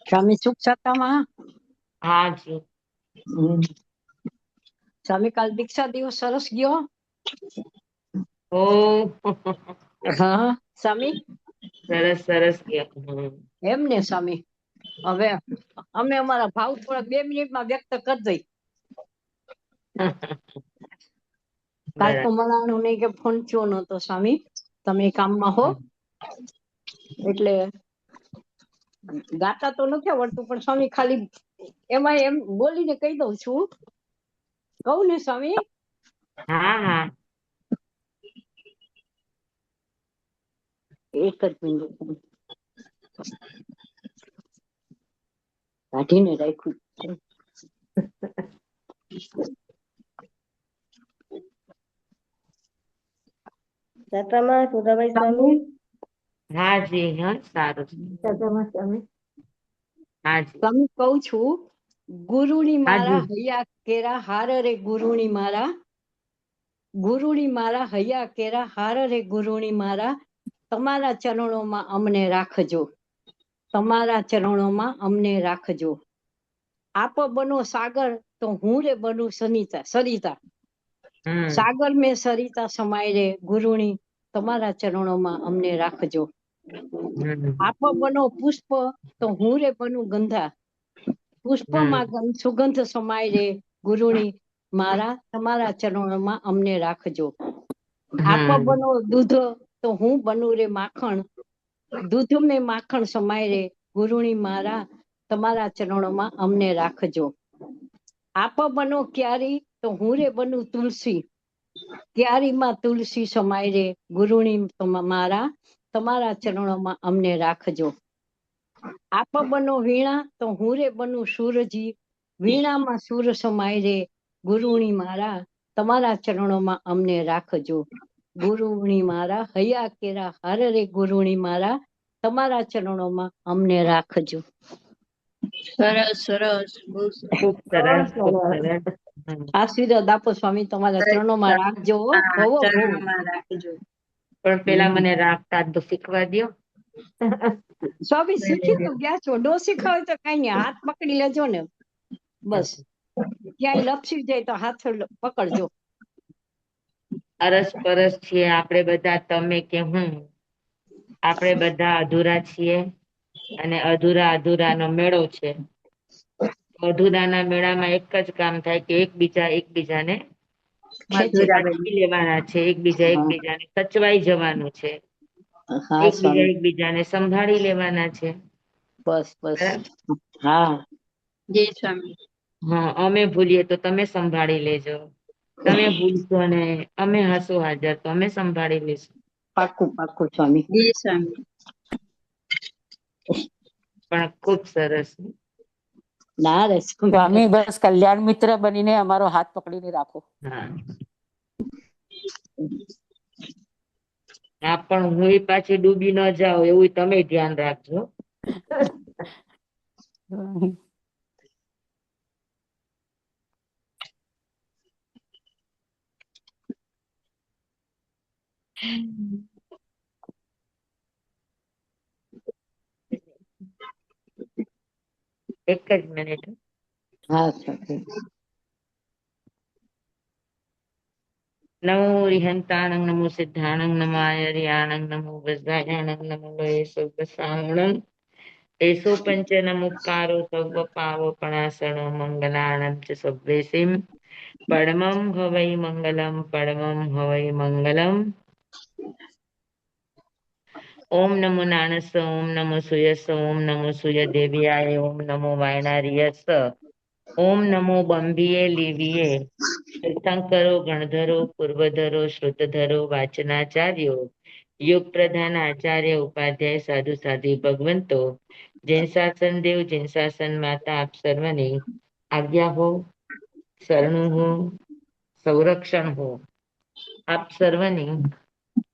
સ્વામી સુખ સત્તામાં? હા જી. સ્વામી કાલ દીક્ષા દિવસ સરસ ગયો? ઓ હા સ્વામી સરસ સરસ ગયા. એમ ને સ્વામી, હવે અમે અમારા ભાવ થોડા 2 મિનિટમાં વ્યક્ત કરી દઈ. કાલ તો મળવાનું નહીં કે ફોન થયો નતો સ્વામી, તમે કામમાં હો એટલે ગાતા તો નથી આવડતું, પણ સ્વામી ખાલી એમાં એમ બોલીને કહી દઉં છું. કહું ને સ્વામી? હા હા એક જ મિનિટ કાઢીને રાખ્યું. હા જી. હા સારું. હા જી. તમે કહું છું, ગુરુની હા મારા જી. હૈયા કેરા હાર રે ગુરુની મારા, ગુરુની મારા હૈયા કેરા હાર રે ગુરુની મારા, તમારા ચરણોમાં અમને રાખજો, તમારા ચરણોમાં અમને રાખજો. આપ બનો સાગર તો હું રે બનું સરિતા, સાગર મેં સરિતા સમાય રે ગુરુની, તમારા ચરણોમાં અમને રાખજો. આપ બનો પુષ્પ તો હું રે બનું ગંધા, પુષ્પમાં સુગંધ સમાય રે ગુરુની, મારા તમારા ચરણોમાં અમને રાખજો. આપ બનો દૂધ તો હું બનું રે માખણ, દૂધ મેં માખણ સમાય રે ગુરુની, મારા તમારા ચરણોમાં અમને રાખજો. આપ બનો ક્યારી તો હું રે બનું તુલસી, ક્યારીમાં તુલસી સમાય રે ગુરુની, મારા તમારા ચરણોમાં અમને રાખજો. આપ બનો વીણા તો હું રે બનું સૂરજી, વીણામાં સૂર સમાય રે ગુરુની, મારા તમારા ચરણોમાં અમને રાખજો. ગુરુની મારા હૈયા કેરા હાર રે ગુરુની, મારા તમારા ચરણોમાં અમને રાખજો. સરસ સરસ, ખૂબ સરસ ખૂબ સરસ. આશીર્વાદ આપો સ્વામી, તમારા ચરણોમાં રાખજો. પણ પેલા મને રાખતા તો શીખવા દ્યો. સ્વામી શીખી તો ગયા છો, નો શીખાવે તો કઈ નહીં, હાથ પકડી લેજો ને બસ. ક્યાંય લપસી જાય તો હાથ પકડજો. અરસ પરસ છીએ આપણે બધા, તમે કે હું, આપણે બધા અધૂરા છીએ અને અધૂરાનો મેળો છે. અધૂરાના મેળામાં એક જ કામ થાય કે એકબીજાને ખેંચી લેવાના છે, એકબીજાને સચવાઈ જવાનું છે, એકબીજાને સંભાળી લેવાના છે. બસ બસ. હા જય સ્વામી. હા, અમે ભૂલીએ તો તમે સંભાળી લેજો, તમે ભૂલશો ને અમે હસું હાજર તો અમે સંભાળી લઈશું. પાક્કું પાક્કું સ્વામી. જય સ્વામી. પણ ખૂબ સરસ. ના રે સ્વામી, બસ કલ્યાણ મિત્ર બનીને અમારો હાથ પકડીને રાખો. હા, પણ હું પાછી ડૂબી ન જાઉં એવું તમે ધ્યાન રાખજો. એક જ મિનિટ. હા. નમો રિહંતાણં નમો સિદ્ધાણં નમો આયર્યાણં નમો વજ્રાયાણં નમો વયસોપસામણં એસો પંચન મુક્કારો સર્વ પાવપણાસણો મંગલાણં ચ સભ્યેસિમ પરમં હવૈ મંગલમ પરમં હવૈ મંગલમ. ઓમ નમો નાણસ, ઓમ નમો સુયસ, ઓમ નમો સૂર્ય દેવ્યાય, ઓમ નમો વાયનાર્યસ, ઓમ નમો બંભીએ લીવીએ, તીર્થંકરો ગણધરો પૂર્વધરો શ્રુતધરો વાચનાચાર્યો, યુગ પ્રધાન આચાર્ય ઉપાધ્યાય સાધુ સાધી ભગવંતો, જૈન શાસન દેવ, જૈન શાસન માતા, આપ સર્વની આજ્ઞા હો, શરણું હો, સંરક્ષણ હો. આપ સર્વની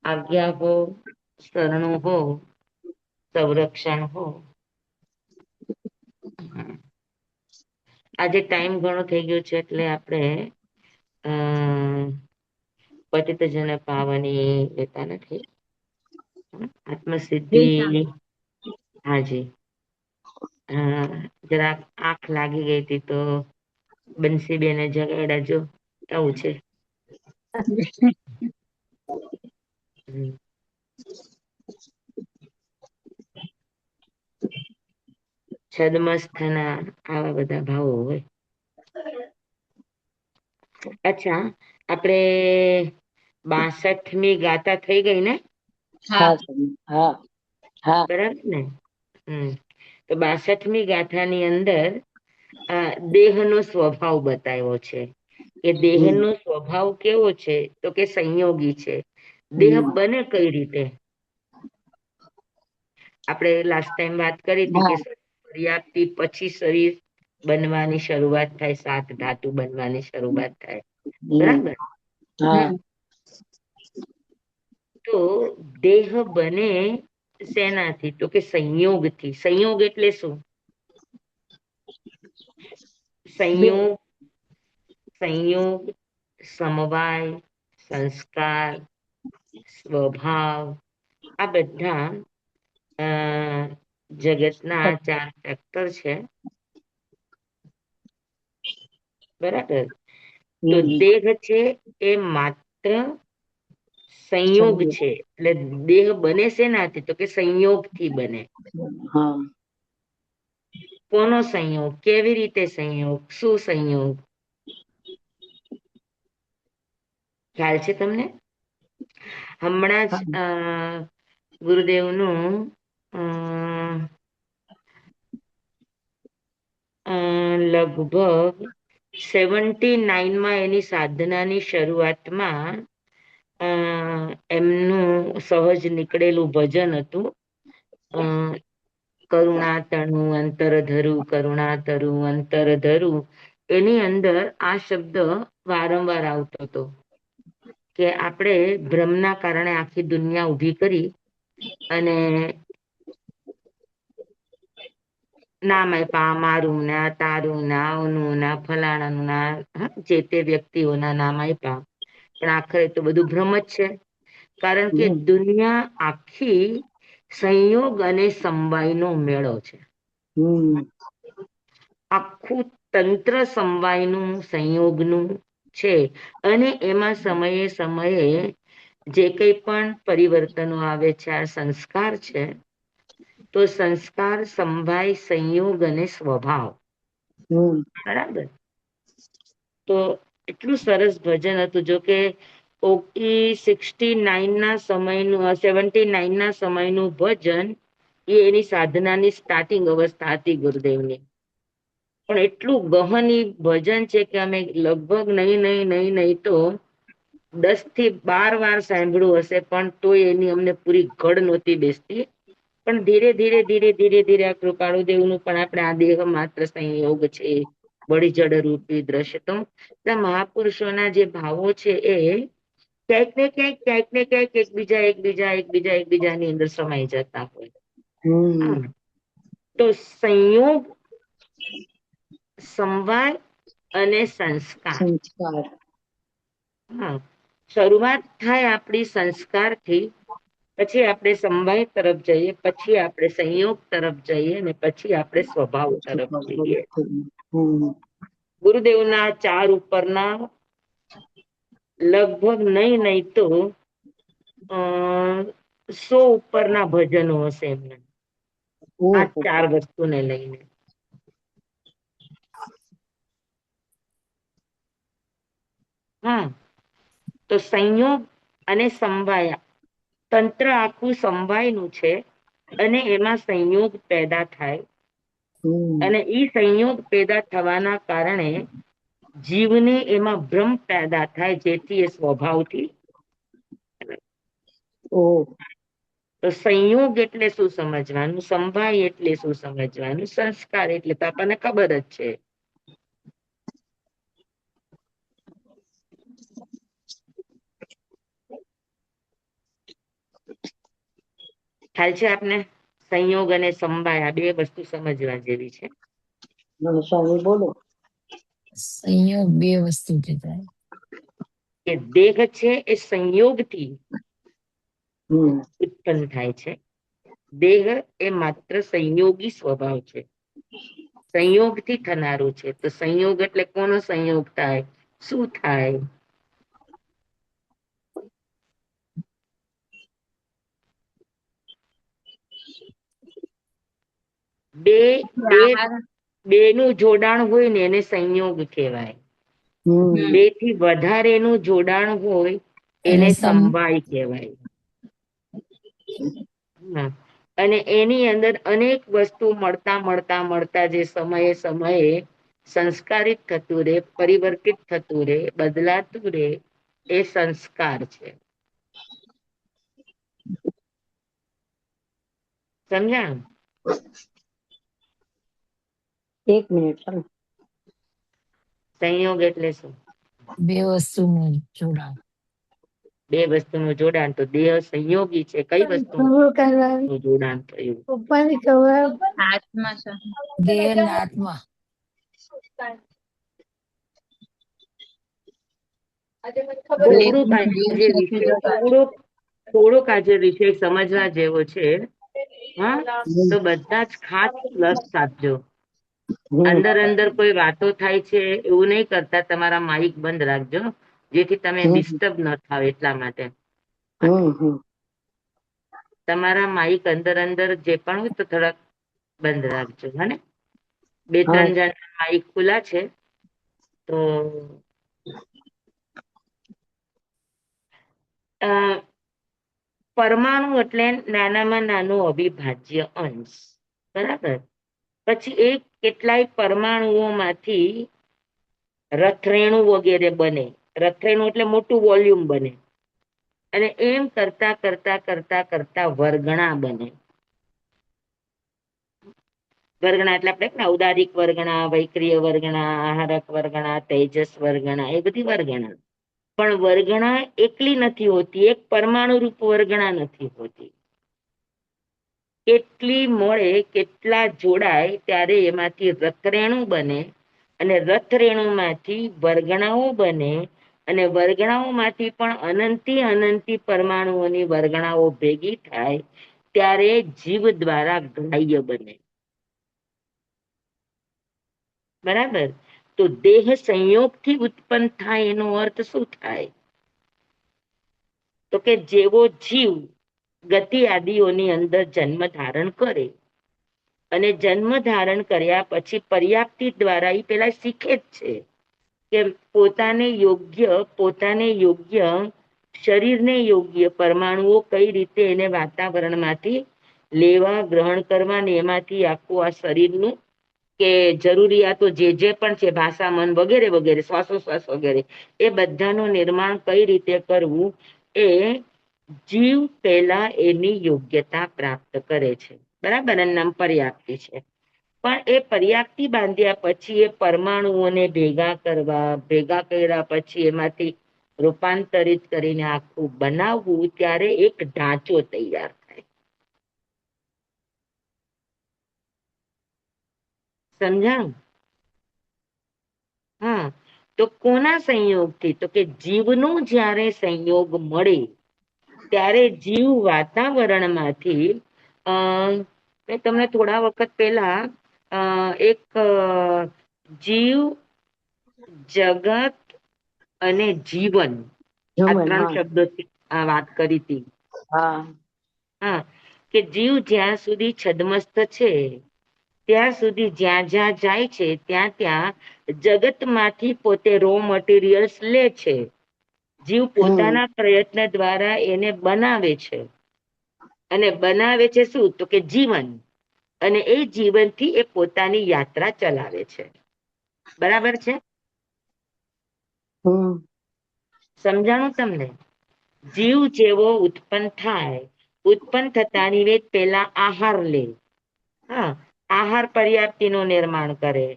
આજ્ઞા હો, શરણું હો, સંરક્ષણ હો. આજે ટાઈમ ઘણો થઈ ગયો છે એટલે આપણે પતિત જન પાવની લેતા નથી. આત્મસિદ્ધિ, હાજી. જરાક આંખ લાગી ગઈ હતી તો બંસીબેને જગાડ્યા, જો આવું છે. છદમસ્થના આવા બધા ભાવો હોય. અચ્છા, આપણે 62મી ગાથા થઈ ગઈ ને? હા હા હા. બરાબર ને? તો 62મી ગાથાની અંદર દેહનો સ્વભાવ બતાવ્યો છે કે દેહનો સ્વભાવ કેવો છે, તો કે સંયોગી છે. દેહ બને કઈ રીતે? આપણે લાસ્ટ ટાઈમ વાત કરી હતી કે પર્યાપ્તિ પછી શરીર બનવાની શરૂઆત થાય, 7 ધાતુ બનવાની શરૂઆત થાય, બરાબર? તો દેહ બને શેનાથી? તો કે સંયોગથી. સંયોગ એટલે શું? સંયોગ, સંયોગ, સમવાય, સંસ્કાર, સ્વભાવ, આ બધા જગતના 4 ફેક્ટર છે, બરાબર? તો દેહ છે એ માત્ર સંયોગ છે. એટલે દેહ બને શેનાથી? તો કે સંયોગથી બને. કોનો સંયોગ? કેવી રીતે સંયોગ? શું સંયોગ? ખ્યાલ છે તમને? હમણાં જ ગુરુદેવનું લગભગ 79માં એની સાધનાની શરૂઆતમાં એમનું સહજ નીકળેલું ભજન હતું, કરુણા તણું અંતર ધરું, કરુણા તરું અંતર ધરું. એની અંદર આ શબ્દ વારંવાર આવતો હતો કે આપણે ભ્રમના કારણે આખી દુનિયા ઊભી કરી અને નામ આપ્યા, મારું ના, તારું ના, આવનું ના, ફલાણાનું ના, જે તે વ્યક્તિઓના નામ આપ્યા. પણ આખરે તો બધું ભ્રમ જ છે, કારણ કે દુનિયા આખી સંયોગ અને સમવાયનો મેળો છે. આખું તંત્ર સમવાયનું, સંયોગનું છે. અને એમાં સમયે સમયે જે કંઈ પણ પરિવર્તનો આવે છે, આ સંસ્કાર છે. તો સંસ્કાર, સમવાય, સંયોગ અને સ્વભાવ, બરાબર? તો એટલું સરસ ભજન હતું. જો કે 79ના સમયનું ભજન એ એની સાધનાની સ્ટાર્ટિંગ અવસ્થા હતી ગુરુદેવની. પણ એટલું ગહન ભજન છે કે અમે લગભગ નહીં તો 10 થી 12 વાર સાંભળ્યું હશે, પણ તોય એની અમને પૂરી ઘડ નહોતી બેસતી. પણ ધીરે ધીરે આ કૃપાળુ દેવનું પણ આપણે આ દેહ માત્ર સંયોગ છે, બળીજડ રૂપી દ્રશ્ય. તો મહાપુરુષોના જે ભાવો છે એ ક્યાંક ને ક્યાંક એકબીજાની અંદર સમાઈ જતા હોય. તો સંયોગ, સમવાય અને સંસ્કાર. શરૂઆત થાય આપણી સંસ્કારથી, પછી આપણે સમવાય તરફ જઈએ, પછી આપણે સંયોગ તરફ જઈએ, અને પછી આપણે સ્વભાવ તરફ જઈએ. ગુરુદેવના 4 ઉપરના લગભગ નહીં તો 100 ઉપરના ભજનો હશે એમને, આ 4 વસ્તુને લઈને. તો સંયોગ અને સમવાય તંત્ર આખું સમવાયનું છે અને એમાં સંયોગ પેદા થાય અને એ સંયોગ પેદા થવાના કારણે જીવને એમાં ભ્રમ પેદા થાય, જેથી એ સ્વભાવથી તો સંયોગ એટલે શું સમજવાનું, સમવાય એટલે શું સમજવાનું, સંસ્કાર એટલે તો આપણને ખબર જ છે. ખ્યાલ છે આપને? સંયોગ અને સમવાય આ બે વસ્તુ સમજવા જેવી છે. સ્વામી બોલો. સંયોગ બે વસ્તુ કહેવાય. કે દેહ છે એ સંયોગથી હમ ઉત્પન્ન થાય છે. દેહ એ માત્ર સંયોગી સ્વભાવ છે, સંયોગથી થનારું છે. તો સંયોગ એટલે કોનો સંયોગ થાય, શું થાય? બે બે બે નું જોડાણ હોય ને એને સંયોગ કહેવાય. બે થી વધારેનું જોડાણ હોય એને સમવાય કહેવાય. અને એની અંદર અનેક વસ્તુ મળતા મળતા મળતા જે સમયે સમયે સંસ્કારિત થતું રે, પરિવર્તિત થતું રે, બદલાતું રે, એ સંસ્કાર છે. સમજ્યા? 1 મિનિટ ચાલો. સંયોગ એટલે શું? બે વસ્તુનું જોડાણ. બે વસ્તુનું જોડાણ. તો દેહ સંયોગી છે. કઈ વસ્તુનું જોડાણ થયું? દેહ અને આત્મા. થોડોક આજે વિષય સમજવા જેવો છે. હા, તો બધા જ ખાસ પ્લસ આપજો. અંદર અંદર કોઈ વાતો થાય છે એવું નહીં કરતા, તમારા માઇક બંધ રાખજો, જેથી તમે ડિસ્ટર્બ ન થાવ એટલા માટે. તમારા માઇક અંદર અંદર જે પણ હોય તો થોડાક બંધ રાખજો. હા, 2-3 જણ માઇક ખુલ્લા છે તો પરમાણુ એટલે નાનામાં નાનું અવિભાજ્ય અંશ, બરાબર? પછી એ કેટલાય પરમાણુઓમાંથી રથરેણુ વગેરે બને. રથરેણુ એટલે મોટું વોલ્યુમ બને. અને એમ કરતા કરતા કરતા કરતા વર્ગણા બને. વર્ગણા એટલે આપણે ઔદારિક વર્ગણા, વૈક્રિય વર્ગણા, આહારક વર્ગણા, તેજસ વર્ગણા, એ બધી વર્ગણા. પણ વર્ગણા એકલી નથી હોતી, એક પરમાણુ રૂપ વર્ગણા નથી હોતી. કેટલી મળે, કેટલા જોડાય ત્યારે એમાંથી રથરેણુ બને, અને રથરેણુમાંથી વર્ગણાઓ બને, અને વર્ગણાઓમાંથી પણ અનંતી અનંતી પરમાણુઓની વર્ગણાઓ ભેગી થાય ત્યારે જીવ દ્વારા ગ્રાહ્ય બને. બરાબર? તો દેહ સંયોગથી ઉત્પન્ન થાય એનો અર્થ શું થાય? તો કે જેવો જીવ ગતિ આદિઓની અંદર જન્મ ધારણ કરે, અને જન્મ ધારણ કર્યા પછી પર્યાપ્તિ દ્વારા એ પેલા શીખે જ છે કે પોતાને યોગ્ય શરીરને યોગ્ય પરમાણુઓ કઈ રીતે એને વાતાવરણમાંથી લેવા, ગ્રહણ કરવા, ને એમાંથી આખું આ શરીરનું કે જરૂરિયાતો જે પણ છે, ભાષા, મન વગેરે વગેરે, શ્વાસોશ્વાસ વગેરે, એ બધાનું નિર્માણ કઈ રીતે કરવું એ જીવ પહેલા એની યોગ્યતા પ્રાપ્ત કરે છે. બરાબર? એનું નામ પર્યાપ્તિ છે. પણ એ પર્યાપ્તિ બાંધ્યા પછી એ પરમાણુઓને ભેગા કર્યા પછી એમાંથી રૂપાંતરિત કરીને આખું બનાવવું, ત્યારે એક ઢાંચો તૈયાર થાય. સમજાણું? હા, તો કોના સંયોગથી? તો કે જીવનું જ્યારે સંયોગ મળે ત્યારે જીવ વાતાવરણમાંથી મેં તમને થોડા વખત પહેલા એક જીવ, જગત અને જીવન આ 3 શબ્દોથી વાત કરી હતી. હા, કે જીવ જ્યાં સુધી છદ્મસ્ત છે ત્યાં સુધી જ્યાં જ્યાં જાય છે ત્યાં ત્યાં જગતમાંથી પોતે રો મટીરિયલ્સ લે છે. જીવ પોતાના પ્રયત્ન દ્વારા એને બનાવે છે. અને બનાવે છે શું? તો કે જીવન. અને એ જીવનથી એ પોતાની યાત્રા ચલાવે છે. બરાબર છે? હમ સમજાણું તમને? જીવ જેવો ઉત્પન્ન થાય, ઉત્પન્ન થતાની વેત પહેલા આહાર લે. હા, આહાર પર્યાપ્તિનું નિર્માણ કરે,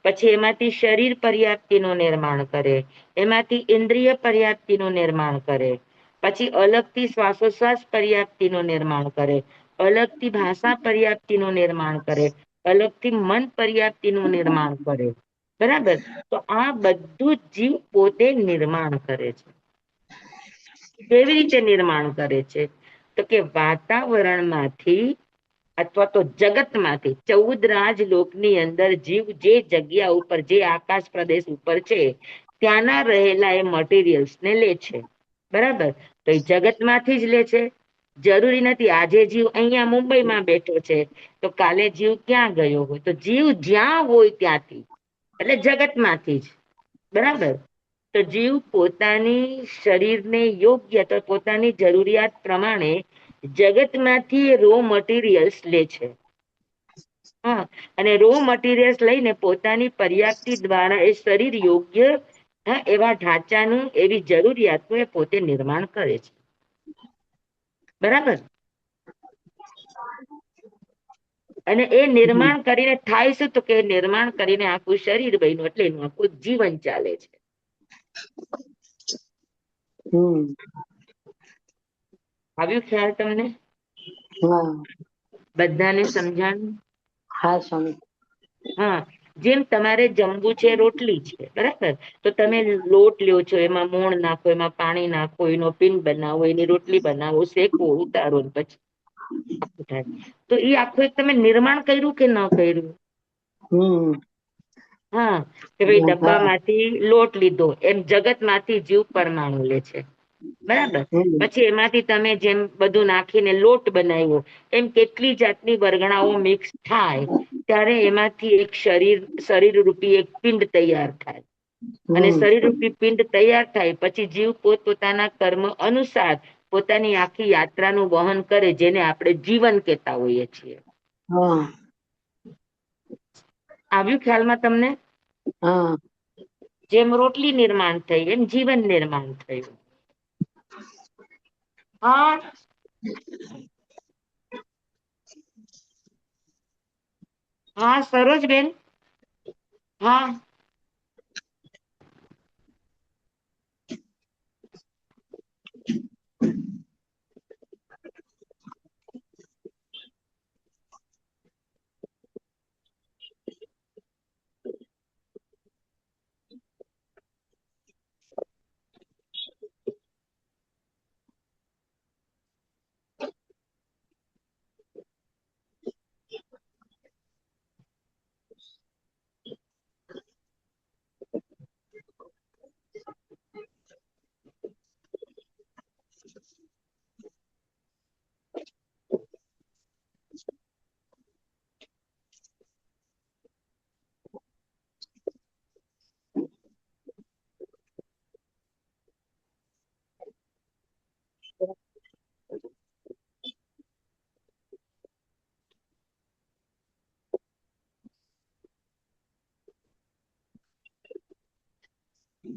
પછી એમાંથી શરીર પર્યાપ્તિનું નિર્માણ કરે, એમાંથી ઇન્દ્રિય પર્યાપ્તિનું નિર્માણ કરે, પછી અલગથી શ્વાસોશ્વાસ પર્યાપ્તિનું નિર્માણ કરે, અલગથી ભાષા પર્યાપ્તિનું નિર્માણ કરે, અલગથી મન પર્યાપ્તિનું નિર્માણ કરે. બરાબર? તો આ બધું જ જીવ પોતે નિર્માણ કરે છે. કેવી રીતે નિર્માણ કરે છે? તો કે વાતાવરણમાંથી અથવા તો જગતમાંથી 14 રાજલોકની અંદર જીવ જે જગ્યા ઉપર, જે આકાશ પ્રદેશ ઉપર છે, ત્યાંના રહેલા એ મટીરિયલ્સ ને લે છે. બરાબર? તો એ જગતમાંથી જ લે છે. જરૂરી નથી આજે જીવ અહીંયા મુંબઈમાં બેઠો છે તો કાલે જીવ ક્યાં ગયો હોય? તો જીવ જ્યાં હોય ત્યાંથી, એટલે જગતમાંથી જ. બરાબર? તો જીવ પોતાની શરીરને યોગ્ય, તો પોતાની જરૂરિયાત પ્રમાણે જગતમાંથી રો મટીરિયલ્સ લે છે. હા, અને રો મટીરિયલ્સ લઈને પોતાની પર્યાપ્તિ દ્વારા એ શરીર યોગ્ય, હા, એવા ઢાંચાનું, એવી જરૂરિયાતનું એ પોતે નિર્માણ કરે છે. બરાબર? અને એ નિર્માણ કરીને થાય શું? તો કે નિર્માણ કરીને આખું શરીર બન્યું, એટલે એનું આખું જીવન ચાલે છે. હમ આવ્યું ખ્યાલ તમને? હા બધાને સમજાણું? હા સ્વામી. હા, જેમ તમારે જમવું છે, રોટલી છે, બરાબર? તો તમે લોટ લ્યો છો, એમાં મોણ નાખો, એમાં પાણી નાખો, એનો પિંડ બનાવો, એની રોટલી બનાવો, શેકો, ઉતારો, ને પછી આખું થાય. તો એ આખું એક તમે નિર્માણ કર્યું કે ન કર્યું? હમ હા, કે ભાઈ હા ડબ્બામાંથી લોટ લીધો, એમ જગતમાંથી જીવ પરમાણુ લે છે. બરાબર? હમ પછી એમાંથી તમે જેમ બધું નાખીને લોટ બનાવ્યો, એમ કેટલી જાતની વર્ગણાઓ મિક્સ થાય, ત્યારે એમાંથી એક શરીર રૂપી એક પિંડ તૈયાર થાય. અને હમ શરીર રૂપી પિંડ તૈયાર થાય પછી જીવ પોતપોતાના કર્મ અનુસાર પોતાની આખી યાત્રાનું વહન કરે, જેને આપણે જીવન કહેતા હોઈએ છીએ. હા આવ્યું ખ્યાલમાં તમને? હા જેમ રોટલી નિર્માણ થઈ, એમ જીવન નિર્માણ થયું. હા, હા સરોજબેન. હા,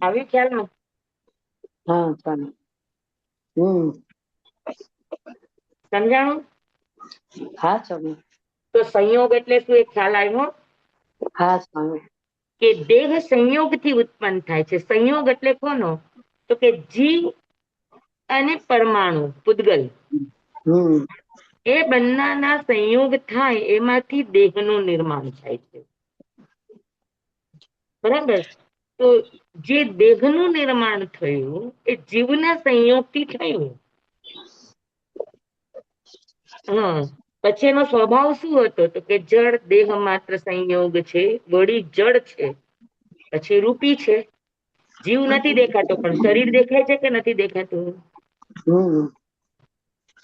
આવ્યું ખ્યાલમાં? હા સ્વામી. હમ સમજાણું? હા સ્વામી. તો સંયોગ એટલે શું એ ખ્યાલ આવ્યો? હા સ્વામી. કે દેહ સંયોગથી ઉત્પન્ન થાય છે. સંયોગ એટલે કોનો? તો કે જીવ અને પરમાણુ, પૂતગલ, હમ એ બંનેના સંયોગ થાય, એમાંથી દેહનું નિર્માણ થાય છે. બરાબર? તો જે દેહનું નિર્માણ થયું એ જીવના સંયોગથી થયું. હા, પછી એનો સ્વભાવ શું હતો? તો કે જળ દેહ માત્ર સંયોગ છે, વળી જળ છે, પછી રૂપી છે. જીવ નથી દેખાતો, પણ શરીર દેખાય છે કે નથી દેખાતું? હમ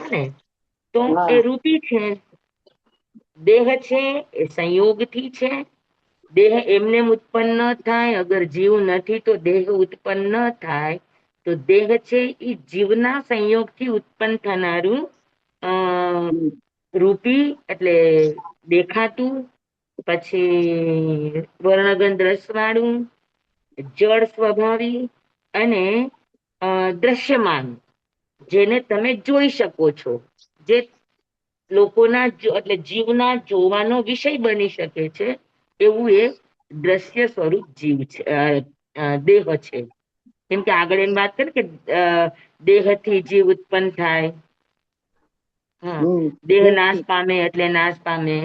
ને તો એ હા રૂપી છે. દેહ છે એ સંયોગથી છે. દેહ એમનેમ ઉત્પન્ન ન થાય, અગર જીવ નથી તો દેહ ઉત્પન્ન ન થાય. તો દેહ છે એ જીવના સંયોગથી ઉત્પન્ન થનારું અ રૂપી એટલે દેખાતું, પછી વર્ણગંધ રસવાળું, જળ સ્વભાવી અને દ્રશ્યમાન, જેને તમે જોઈ શકો છો, જે લોકોના એટલે જીવના જોવાનો વિષય બની શકે છે, એવું એ દ્રશ્ય સ્વરૂપ જીવ છે, દેહ છે. કેમ કે આગળ એમ વાત કરી કે દેહથી જીવ ઉત્પન્ન થાય. હા, દેહ નાશ પામે એટલે નાશ પામે.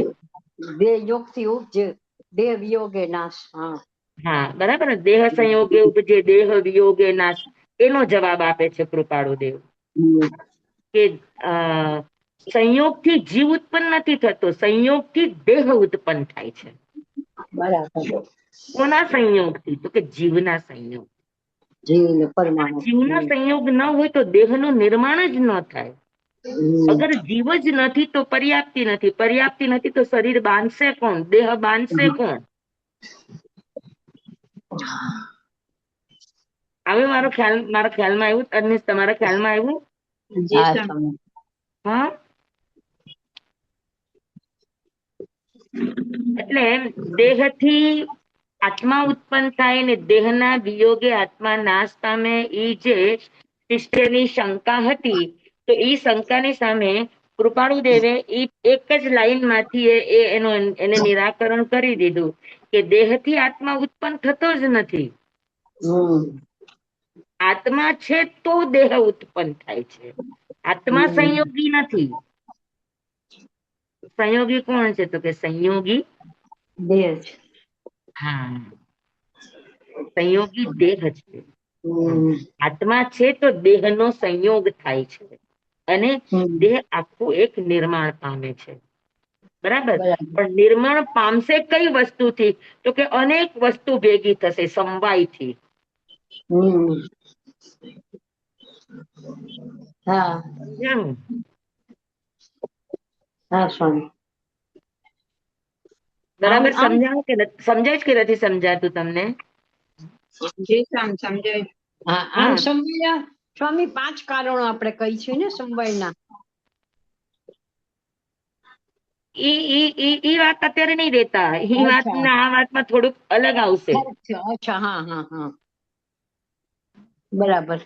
દેહ યોગથી ઉપજે, દેહ વિયોગે નાશ. હા, હા, બરાબર ને. દેહ સંયોગે ઉપજે, દેહ વિયોગે નાશ, એનો જવાબ આપે છે કૃપાળુ દેવ કે સંયોગથી જીવ ઉત્પન્ન નથી થતો, સંયોગથી દેહ ઉત્પન્ન થાય છે. બરાબર. કોના સંયોગથી? તો કે જીવના સંયોગ. જીવ ને પરમાણુ. જીવના સંયોગ ન હોય તો દેહનું નિર્માણ જ ન થાય. અગર જીવ જ નથી તો પર્યાપ્તિ નથી, પર્યાપ્તિ નથી તો શરીર બાંધશે કોણ, દેહ બાંધશે કોણ? હવે મારા ખ્યાલમાં આવ્યું, અને તમારા ખ્યાલમાં આવ્યું? હા, સ્વામી. હા, એટલે દેહથી આત્મા ઉત્પન્ન થાય ને દેહના વિયોગે આત્મા નાશ પામે, એ જે શિષ્યની શંકા હતી, તો એ શંકાની સામે કૃપાળુ દેવે એક જ લાઈન માંથી એને નિરાકરણ કરી દીધું કે દેહથી આત્મા ઉત્પન્ન થતો જ નથી. આત્મા છે તો દેહ ઉત્પન્ન થાય છે. આત્મા સંયોગી નથી. સંયોગી કોણ છે? તો કે સંયોગી દેહ છે. હા, સંયોગી દેહ છે. આત્મા છે તો દેહનો સંયોગ થાય છે અને દેહ આખું એક નિર્માણ પામે છે. બરાબર. પણ નિર્માણ પામશે કઈ વસ્તુથી? તો કે અનેક વસ્તુ ભેગી થશે સમવાયથી. હા, સમજાણું? હા સ્વામી. આમ બરાબર આમ સમજાણું કે સમજાય કે નથી સમજાતું તમને? સમજાય. હા, આમ હા, સમજાય. સ્વામી, 5 કારણો આપણે કહી છે ને સમવાયના. ઈ વાત અત્યારે નહીં દેતા. ઈ વાત અચ્છા, ને આ વાતમાં થોડુંક અલગ આવશે. અચ્છા. હા, હા, હા, બરાબર.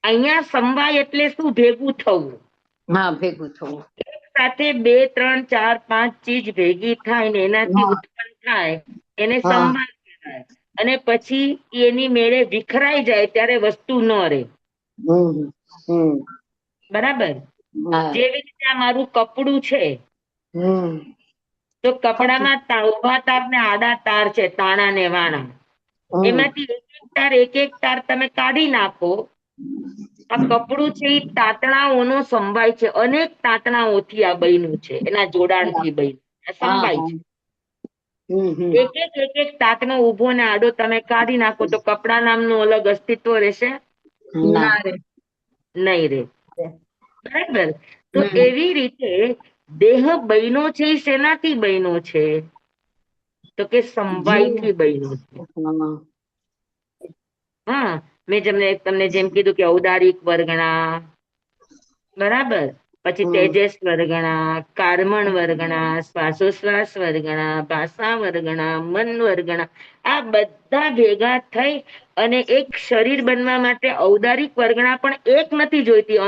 અહીંયા સમવાય એટલે શું? ભેગું થવું. હા, ભેગું થવું. સાથે 2, 3, 4, 5 ચીજ ભેગી થાય ને એનાથી હા, ઉત્પન્ન થાય એને હા. સમવાય કહેવાય. અને પછી એની મેળે વિખરાઈ જાય ત્યારે વસ્તુ ન રહે. હમ, હમ. બરાબર. હા. જેવી રીતે આ મારું કપડું છે, તો ખોટું. કપડામાં ઉભા તાર ને આડા તાર છે, તાણા ને વાણા. એમાંથી એક એક તાર તમે કાઢી નાખો. આ કપડું છે એ તાતણાઓનો સંવાય છે. અનેક તાતણાઓથી આ બન્યું છે, એના જોડાણથી બન્યું. આ હા, સંવાય હા. છે. હમ. એક તાતણો ઉભો ને આડો તમે કાઢી નાખો તો કપડા નામનું અલગ અસ્તિત્વ રહેશે? ના. નહીં રે. બરાબર. તો હમ. એવી રીતે દેહ બયનો છે એ શેનાથી બયનો છે? તો કે જીવ. સમવાયથી બયનો છે. હા. હા, મેં તમને જેમ કીધું કે ઔદારિક વર્ગણા, બરાબર. પછી તેજસ વર્ગણા, કાર્મણ વર્ગણા, શ્વાસોશ્વાસ વર્ગણા, ભાષા વર્ગણા, મન વર્ગણા, આ બધા ભેગા થઈ અને એક શરીર બનવા માટે ઔદારિક વર્ગણા પણ એક નથી જોઈતી,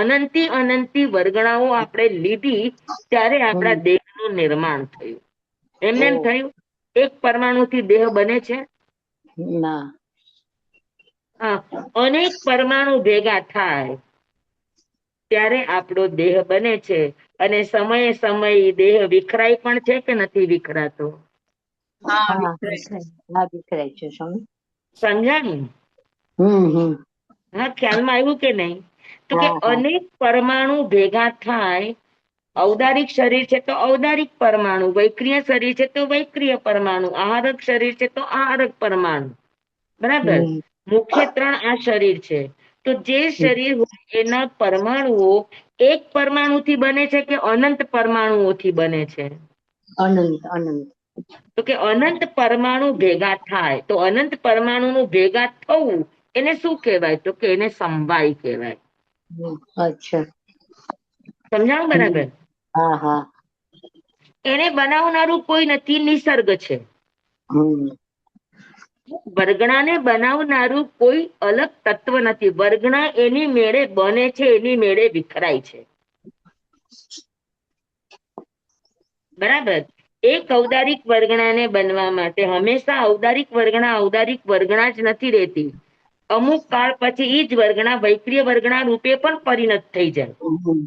અનંતી વર્ગણાઓ આપણે લીધી ત્યારે આપણા દેહનું નિર્માણ થયું. એમને એમ થયું એક પરમાણુથી દેહ બને છે? ના. હા, અનેક પરમાણુ ભેગા થાય ત્યારે આપણો દેહ બને છે. અને સમયે દેહ વિખરાય પણ છે કે નથી વિખરાતો? હા, વિખરાય છે સ્વામી. સમજાણું? હમ. હા, ખ્યાલમાં આવ્યું કે નહીં? તો કે હા, હા. અનેક પરમાણુ ભેગા થાય. ઔદારિક શરીર છે તો ઔદારિક પરમાણુ, વૈક્રિય શરીર છે તો વૈક્રિય પરમાણુ, આહારક શરીર છે તો આહારક પરમાણુ. બરાબર. મુખ્ય 3 આ શરીર છે. તો જે શરીર હોય એના પરમાણુઓ એક પરમાણુથી બને છે કે અનંત પરમાણુઓથી બને છે? અનંત. તો કે અનંત પરમાણુ ભેગા થાય. તો અનંત પરમાણુનું ભેગા થવું એને શું કહેવાય? તો કે એને સમવાય કહેવાય. અચ્છા. સમજાણું બરાબર? હા હા એને બનાવનારું કોઈ નથી, નિસર્ગ છે. હમ વર્ગણાને બનાવનારું કોઈ અલગ તત્વ નથી. વર્ગણા એની મેળે બને છે, એની મેળે વિખરાય છે. બરાબર? એક ઔદારિક વર્ગણાને બનવા માટે હંમેશા ઔદારિક વર્ગણા જ નથી રહેતી. અમુક કાળ પછી ઈ જ વર્ગણા વૈક્રિય વર્ગણા રૂપે પણ પરિણત થઈ જાય. હમ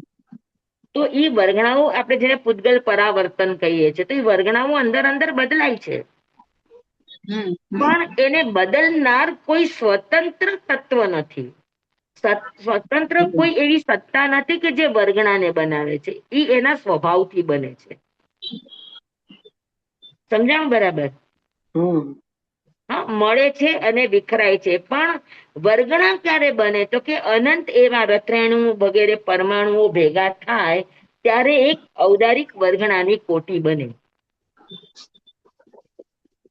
તો ઈ વર્ગણાઓ આપણે જેને પૂતગલ પરાવર્તન કહીએ છીએ, તો એ વર્ગણાઓ અંદર અંદર બદલાય છે. પણ એને બદલનાર કોઈ સ્વતંત્ર તત્વ નથી. સ્વતંત્ર કોઈ એવી સત્તા નથી કે જે વર્ગણાને બનાવે છે. ઈ એના સ્વભાવથી બને છે. સમજાણું બરાબર? હમ હા, મળે છે અને વિખરાય છે. પણ વર્ગણા ક્યારે બને? તો કે અનંત એવા રથરેણુ વગેરે પરમાણુઓ ભેગા થાય ત્યારે એક ઔદારિક વર્ગણાની કોટી બને.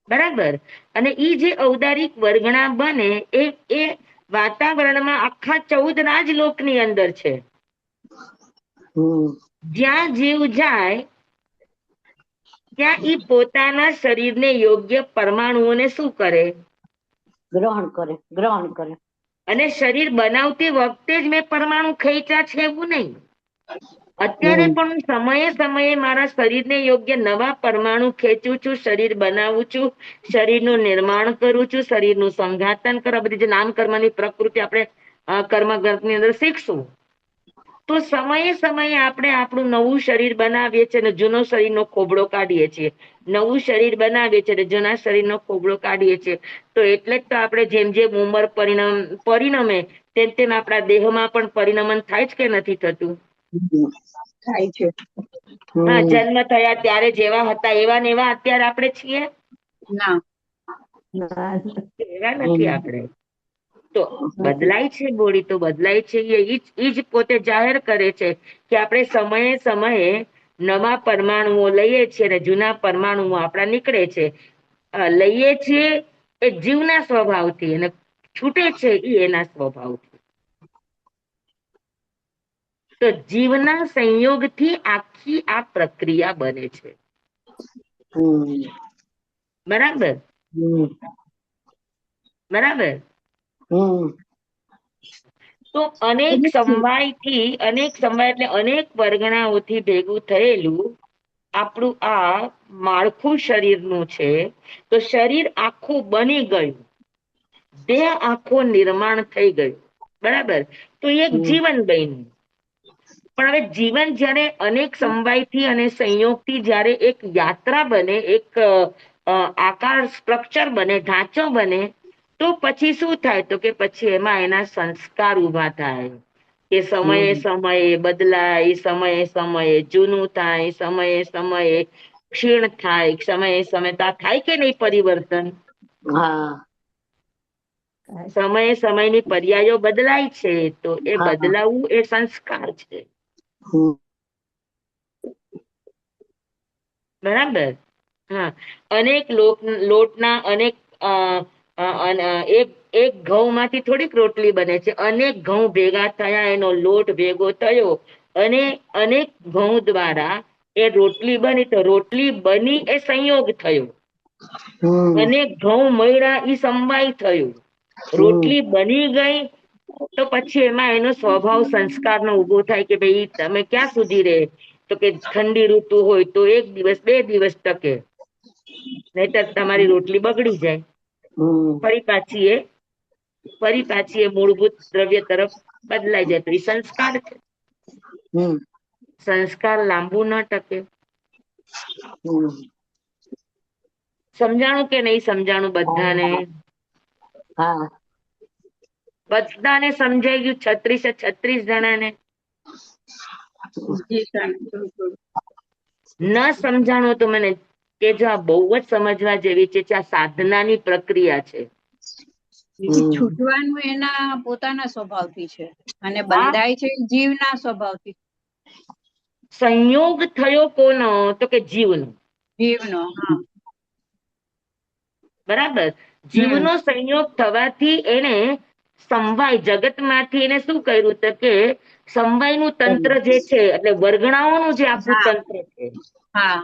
બરાબર? અને ઈ જે ઔદારિક વર્ગણા બને એ વાતાવરણમાં આખા 14 રાજલોકની અંદર છે. હમ જ્યાં જીવ જાય ત્યાં ઈ પોતાના શરીરને યોગ્ય પરમાણુઓને શું કરે? ગ્રહણ કરે. અને શરીર બનાવતી વખતે જ મેં પરમાણુ ખેંચ્યા છે એવું નહીં. અત્યારે હમ પણ હું સમયે સમયે મારા શરીરને યોગ્ય નવા પરમાણુ ખેંચું છું, શરીર બનાવું છું, શરીરનું નિર્માણ કરું છું, શરીરનું સંઘાતન કરવા, બધી જે નામકર્મની પ્રકૃતિ આપણે કર્મગ્રંથની અંદર શીખશું. તો સમયે સમયે આપણે આપણું નવું શરીર બનાવીએ છીએ અને જૂનો શરીરનો ખોબડો કાઢીએ છીએ. નવું શરીર બનાવીએ છીએ અને જૂના શરીરનો ખોબડો કાઢીએ છીએ. તો એટલે જ તો આપણે જેમ જેમ ઉંમર પરિણમે તેમ તેમ આપણા દેહમાં પણ પરિણમન થાય જ કે નથી થતું? થાય છે. હા, જન્મ થયા ત્યારે જેવા હતા એવા ને એવા અત્યારે આપણે છીએ? ના એવા નથી આપણે. તો બદલાય છે બોડી, તો બદલાય છે. ઈ જ પોતે જાહેર કરે છે કે આપણે સમયે સમયે નવા પરમાણુઓ લઈએ છીએ અને જૂના પરમાણુઓ આપણા નીકળે છે. લઈએ છીએ એ જીવના સ્વભાવથી અને છૂટે છે એ એના સ્વભાવથી. તો જીવના સંયોગથી આખી આ પ્રક્રિયા બને છે. બરાબર? બરાબર? તો અનેક સમવાય એટલે અનેક વર્ગણાઓથી ભેગું થયેલું આપણું આ માળખું શરીરનું છે. તો શરીર આખું બની ગયું, દેહ આખો નિર્માણ થઈ ગયું. બરાબર? તો એક જીવન બન્યું. પણ હવે જીવન જ્યારે અનેક સમવાયથી અને સંયોગથી જ્યારે એક યાત્રા બને, એક આકાર સ્ટ્રક્ચર બને, ઢાંચો બને, તો પછી શું થાય? તો કે પછી એમાં એના સંસ્કાર ઉભા થાય કે સમયે સમયે બદલાય, સમયે સમયે જૂનું થાય, સમયે સમયે ક્ષીણ થાય, સમયે સમયે થાય કે નહીં પરિવર્તન? હા સમયે સમયની પર્યાયો બદલાય છે. તો એ બદલાવું એ સંસ્કાર છે. બરાબર? હા, અનેક લોટના અનેક એક ઘઉંમાંથી થોડીક રોટલી બને છે. અનેક ઘઉં ભેગા થયા, એનો લોટ ભેગો થયો અને અનેક ઘઉં દ્વારા એ રોટલી બની. તો રોટલી બની એ સંયોગ થયો અને ઘઉં મળ્યા એ સમવાય થયું. રોટલી બની ગઈ તો પછી એમાં એનો સ્વભાવ સંસ્કારનો ઉભો થાય કે ભાઈ તમે ક્યાં સુધી રહે? તો કે ઠંડી ઋતુ હોય તો 1 દિવસ 2 દિવસ ટકે, નહીતર તમારી રોટલી બગડી જાય. ફરી પાછી એ મૂળભૂત દ્રવ્ય તરફ બદલાઈ જાય. તો એ સંસ્કાર છે. સંસ્કાર લાંબુ ન ટકે. સમજાણું કે નહીં સમજાણું બધાને? હા બધાને સમજાઈ ગયું? 36 જણાને? ન સમજાણું તો મને કેજો. આ બહુ જ સમજવા જેવી છે. આ સાધનાની પ્રક્રિયા છે. છૂટવાનું એના પોતાના સ્વભાવથી છે અને આ બંધાય છે જીવના સ્વભાવથી. સંયોગ થયો કોનો? તો કે જીવનો. જીવનો. હા બરાબર? જીવનો સંયોગ થવાથી એને સમવાય જગતમાંથી એને શું કર્યું તો કે સમવાયનું તંત્ર જે છે એટલે વર્ગણાઓનું જે આખું હા. તંત્ર છે હા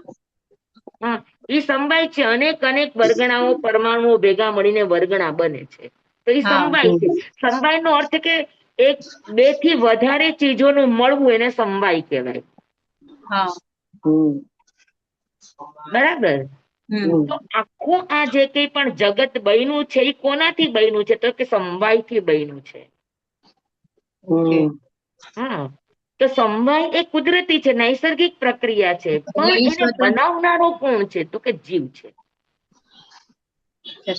હા એ સમવાય છે. અનેક અનેક વર્ગણાઓ પરમાણુઓ ભેગા મળીને વર્ગણા બને છે. તો એ હા સમવાય છે. સમવાય નો અર્થ કે એક બે થી વધારે ચીજોનું મળવું એને સમવાય કહેવાય. હા બરાબર. તો આખું આ જે કઈ પણ જગત બન્યું છે એ કોનાથી બન્યું છે તો કે સમવાયથી બન્યું છે. ઓકે હા તો સમવાય એ કુદરતી છે, નૈસર્ગિક પ્રક્રિયા છે, એટલે પણ ઈ એને સ્વતંત્ર બનાવનારો કોણ છે તો કે જીવ છે.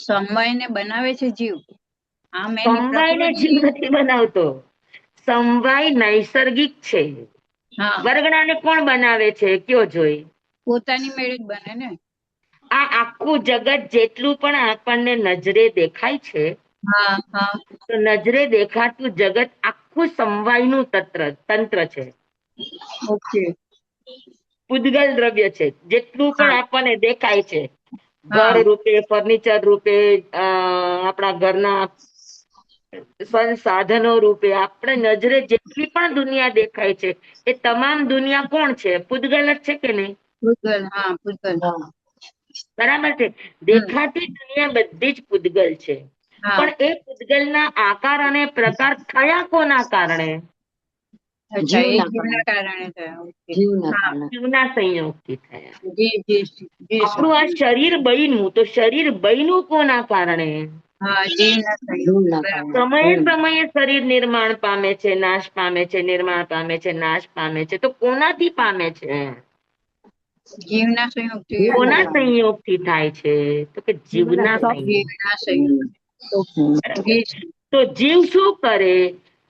સમવાયને બનાવે છે જીવ. આમ એની સમવાયને પ્રકૃતિ. જીવ નથી બનાવતો. સમવાય નૈસર્ગિક છે. હા વર્ગણાને કોણ બનાવે છે કયો જોઈ? પોતાની મેળે જ બને ને. આ આખું જગત જેટલું પણ આપણને નજરે દેખાય છે હા હા તો નજરે દેખાતું જગત આખું સમવાયનું તંત્ર છે. ઓકે પૂદગલ દ્રવ્ય છે. જેટલું પણ હા આપણને દેખાય છે ઘર હા રૂપે, ફર્નિચર રૂપે, આપણા ઘરના સંસાધનો રૂપે આપણે નજરે જેટલી પણ દુનિયા દેખાય છે એ તમામ દુનિયા કોણ છે? પૂદગલ જ છે કે નહીં? પૂતગલ. હા પૂતગલ. બરાબર છે. દેખાતી દુનિયા બધી જ પૂદગલ છે. હા પણ એ પૂદગલના આકાર અને પ્રકાર થયા કોના કારણે? અચ્છા એ જીવના કારણે થયા. ઓકે હા જીવના સંયોગથી થયા. જી જી જી આપણું આ શરીર બન્યું તો શરીર બન્યું કોના કારણે? હા જીવના સંયોગ. બરાબર. સમયે સમયે શરીર નિર્માણ પામે છે, નાશ પામે છે, નિર્માણ પામે છે, નાશ પામે છે. તો કોનાથી પામે છે? જીવના સંયોગ કોના સંયોગથી થાય છે તો કે જીવના સંયોગ. જીવના સંયોગ. બરાબર. જી તો જીવ શું કરે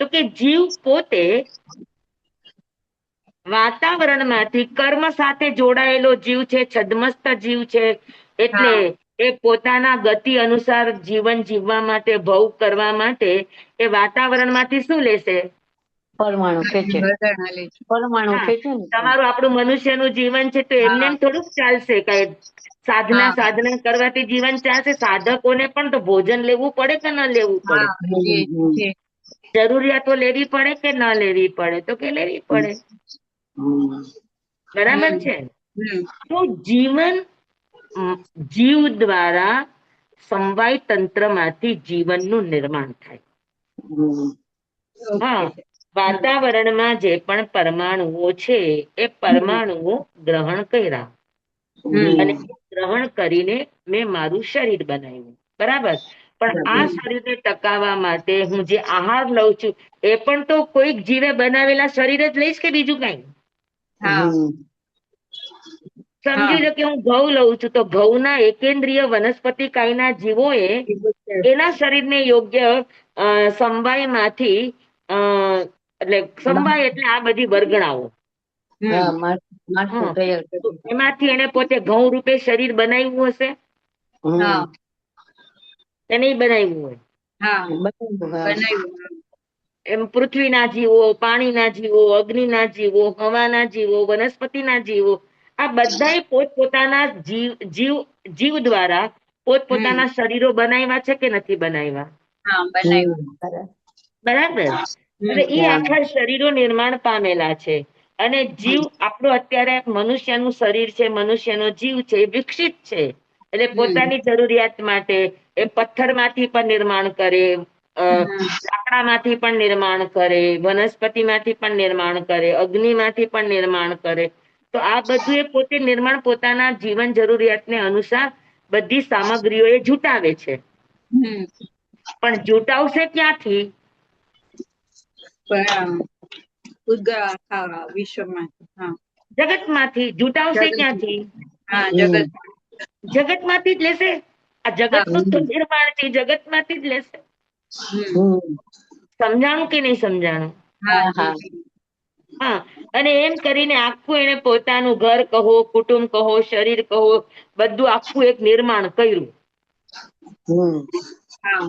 તો કે જીવ પોતે વાતાવરણમાંથી કર્મ સાથે જોડાયેલો જીવ છે, છદ્મસ્ત જીવ છે. એટલે હા એ પોતાના ગતિ અનુસાર જીવન જીવવા માટે, ભોગ કરવા માટે એ વાતાવરણમાંથી શું લેશે? પરમાણુ ખેંચે, બધાના લે છે. પરમાણુ હા ખેંચે ને. તમારું આપણું મનુષ્યનું જીવન છે તો એમને હા એમ થોડુંક ચાલશે કઈ હા સાધના કરવાથી જીવન ચાલશે? સાધકોને પણ તો ભોજન લેવું પડે કે ન લેવું પડે? હા જી જી જરૂરિયાતો લેવી પડે કે ન લેવી પડે તો કે લેવી પડે. બરાબર હમ છે. હમ તો જીવન જીવ દ્વારા સમવાય તંત્રમાંથી જીવનનું નિર્માણ થાય. હા ઓકે વાતાવરણમાં જે પણ પરમાણુઓ છે એ પરમાણુઓ ગ્રહણ કર્યા અને ગ્રહણ કરીને મેં મારું શરીર બનાવ્યું. બરાબર. પણ આ શરીરને ટકાવવા માટે હું જે આહાર લઉં છું એ પણ તો કોઈક જીવે બનાવેલા શરીર જ લઈશ કે બીજું કઈ? હા હા સમજી લો કે હું ઘઉં લઉં છું તો ઘઉંના એકેન્દ્રિય વનસ્પતિ કાયના જીવોએ એના શરીરને યોગ્ય સમવાયમાંથી એટલે સમવાય એટલે આ બધી વર્ગણાઓ. હમ માળખું હા તૈયાર તો કર્યું. એમાંથી એને પોતે ઘઉં રૂપે શરીર બનાવ્યું હશે હા કે નહીં બનાવ્યું હોય? હા બનાવ્યું, હા. બનાવ્યું. એમ પૃથ્વીના જીવો, પાણીના જીવો, અગ્નિના જીવો, હવાના જીવો, વનસ્પતિના જીવો આ બધાએ પોતપોતાના જીવ દ્વારા હમ પોતપોતાના શરીરો બનાવ્યા છે કે નથી બનાવ્યા? હા બનાવ્યું. બરાબર. હવે એ આખા શરીરો નિર્માણ પામેલા છે અને જીવ આપણું અત્યારે મનુષ્યનું શરીર છે, મનુષ્યનો જીવ છે એ વિકસિત છે. એટલે પોતાની જરૂરિયાત માટે એ પથ્થરમાંથી પણ નિર્માણ કરે, લાકડામાંથી પણ નિર્માણ કરે, વનસ્પતિમાંથી પણ નિર્માણ કરે, અગ્નિમાંથી પણ નિર્માણ કરે. તો આ બધું એ પોતે નિર્માણ પોતાના જીવન જરૂરિયાતને અનુસાર બધી સામગ્રીઓ એ જૂટાવે છે. હમ પણ જૂટાવશે ક્યાંથી? પણ ઉદ્ગા આખા વિશ્વમાં. હા જગતમાંથી. જૂટાવશે જગત ક્યાંથી? હા જગત જગતમાંથી જ લેશે. આ હા જગતનું તો નિર્માણ છે, જગતમાંથી જ લેશે. સમજાણું કે નહીં સમજાણું? હા જી જી. હા અને એમ કરીને આખું એને પોતાનું ઘર કહો, કુટુંબ કહો, શરીર કહો બધું આખું એક નિર્માણ કર્યું. હા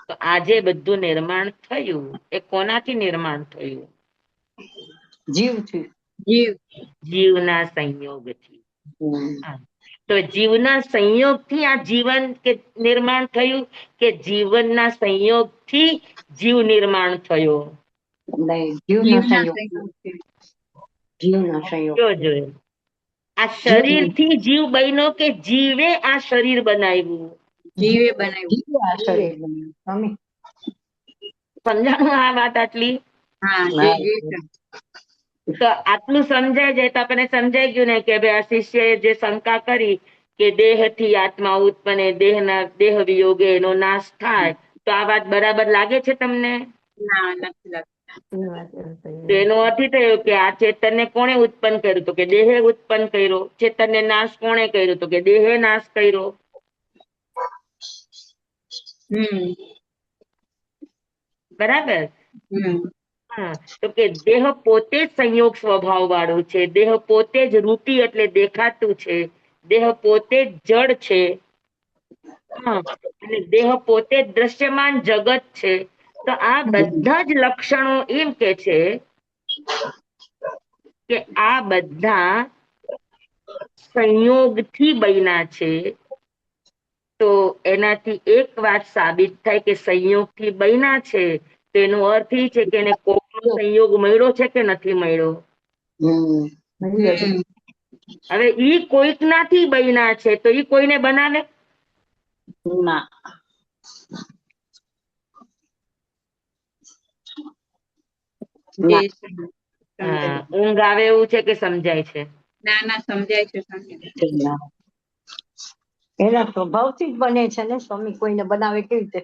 તો આજે બધું નિર્માણ થયું એ કોનાથી નિર્માણ થયું? જીવથી. જીવ જીવના સંયોગથી. હા. તો જીવના સંયોગથી આ જીવન કે નિર્માણ થયું કે જીવનના સંયોગથી જીવ નિર્માણ થયો? નહીં, જીવનો જીવના સંયોગ, સંયોગથી. જીવનો સંયોગ. જોજો, આ શરીરથી જીવ બન્યો કે જીવે આ શરીર બનાવ્યું? જીવે બનાવ્યું. જીવે આ શરીર બન્યું. સ્વામી, સમજાણું આ વાત આટલી? હા, હા. જી સ્વામી. તો આટલું સમજાય જાય તો આપણને સમજાઈ ગયું ને કે ભાઈ આ શિષ્યએ જે શંકા કરી કે દેહથી આત્મા ઉત્પન્ન, દેહ વિયોગે એનો નાશ થાય, તો આ વાત બરાબર લાગે છે તમને? ના, નથી લાગતું. તો એનો અર્થ એ થયો કે આ ચેતનને કોણે ઉત્પન્ન કર્યું? તો કે દેહે ઉત્પન્ન કર્યો. ચેતનને નાશ કોણે કર્યો? તો કે દેહે નાશ કર્યો. હમ બરાબર? હમ હા, તો કે દેહ પોતે જ સંયોગ સ્વભાવ વાળો છે. દેહ પોતે જ રૂપી એટલે દેખાતું છે. દેહ પોતે જ જડ છે. હા, અને દેહ પોતે જ દ્રશ્યમાન જગત છે. તો આ બધા જ લક્ષણો એમ કે છે કે આ બધા સંયોગથી બન્યા છે. તો એનાથી એક વાત સાબિત થાય કે સંયોગથી બન્યા છે. તેનો અર્થ એ છે કે એને કોકનો સંયોગ મળ્યો છે કે નથી મળ્યો? હમ, હમ હવે ઈ કોઈકનાથી બન્યા છે તો ઈ કોઈને બનાવે? ના. જી સ્વામી. હા, સમજાય. ઊંઘ આવે એવું છે કે સમજાય છે? ના ના, સમજાય છે સ્વામી. ના. એના સ્વભાવથી જ બને છે ને સ્વામી, કોઈને બનાવે કેવી રીતે?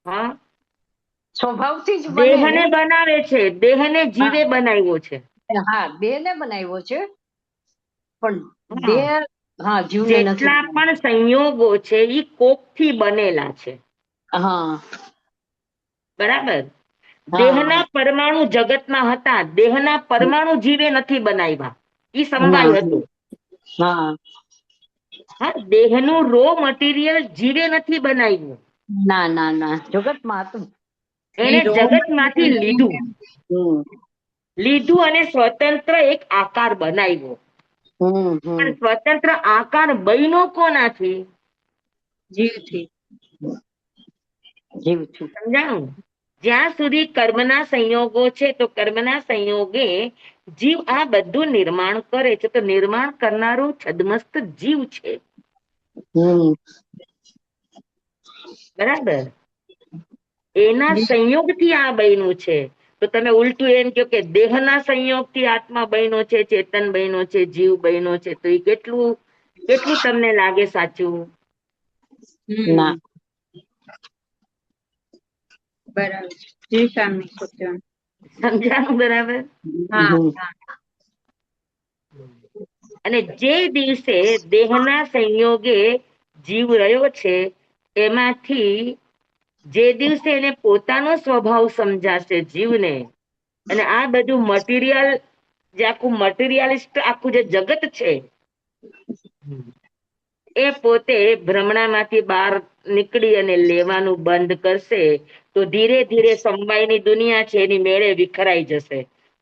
હા, સ્વભાવથી જ બને ને. દેહને બનાવે છે, દેહને જીવે બનાવ્યો છે. હા, દેહ ને બનાવ્યો છે, પણ હા, દેહ, હા, જીવને નથી જેટલા બનાવ્યો. પણ સંયોગો છે ઈ કોકથી બનેલા છે. હા, બરાબર? હા, દેહના પરમાણુ જગતમાં હતા, દેહના પરમાણુ જીવે નથી બનાવ્યા. ઈ ના, સમવાય હતું. હા, હા, દેહનું રો મટીરિયલ જીવે નથી બનાવ્યું. ના ના ના, જગતમાં હતું. એને રો જગતમાંથી લીધું. હમ લીધું અને સ્વતંત્ર એક આકાર બનાવ્યો. હમ પણ હમ સ્વતંત્ર આકાર બન્યો કોનાથી? જીવથી. જીવથી. સમજાણું? જ્યાં સુધી કર્મના સંયોગો છે તો કર્મના સંયોગે જીવ આ બધું નિર્માણ કરે છે. તો નિર્માણ કરનારો છદમસ્ત જીવ છે. હમ બરાબર? એના જી સંયોગથી આ બન્યું છે. તો તમે ઉલટું એમ કહો કે દેહના સંયોગથી આત્મા બન્યો છે, ચેતન બન્યો છે, જીવ બન્યો છે, તો એ કેટલું કેટલું તમને લાગે સાચું? ના. હમ બરાબર. જી સ્વામી. સત્યમ. સમજાણું? બરાબર? હા હમ હા. અને જે દિવસે દેહના સંયોગે જીવ રહ્યો છે, એમાંથી જે દિવસે એને પોતાનો સ્વભાવ સમજાશે જીવને, અને આ બધું મટીરિયલ, જે આખું મટીરિયલિસ્ટ આખું જે જગત છે એ પોતે ભ્રમણામાંથી બહાર નીકળી અને લેવાનું બંધ કરશે, તો ધીરે ધીરે સમવાયની દુનિયા છે એની મેળે વિખરાઈ જશે.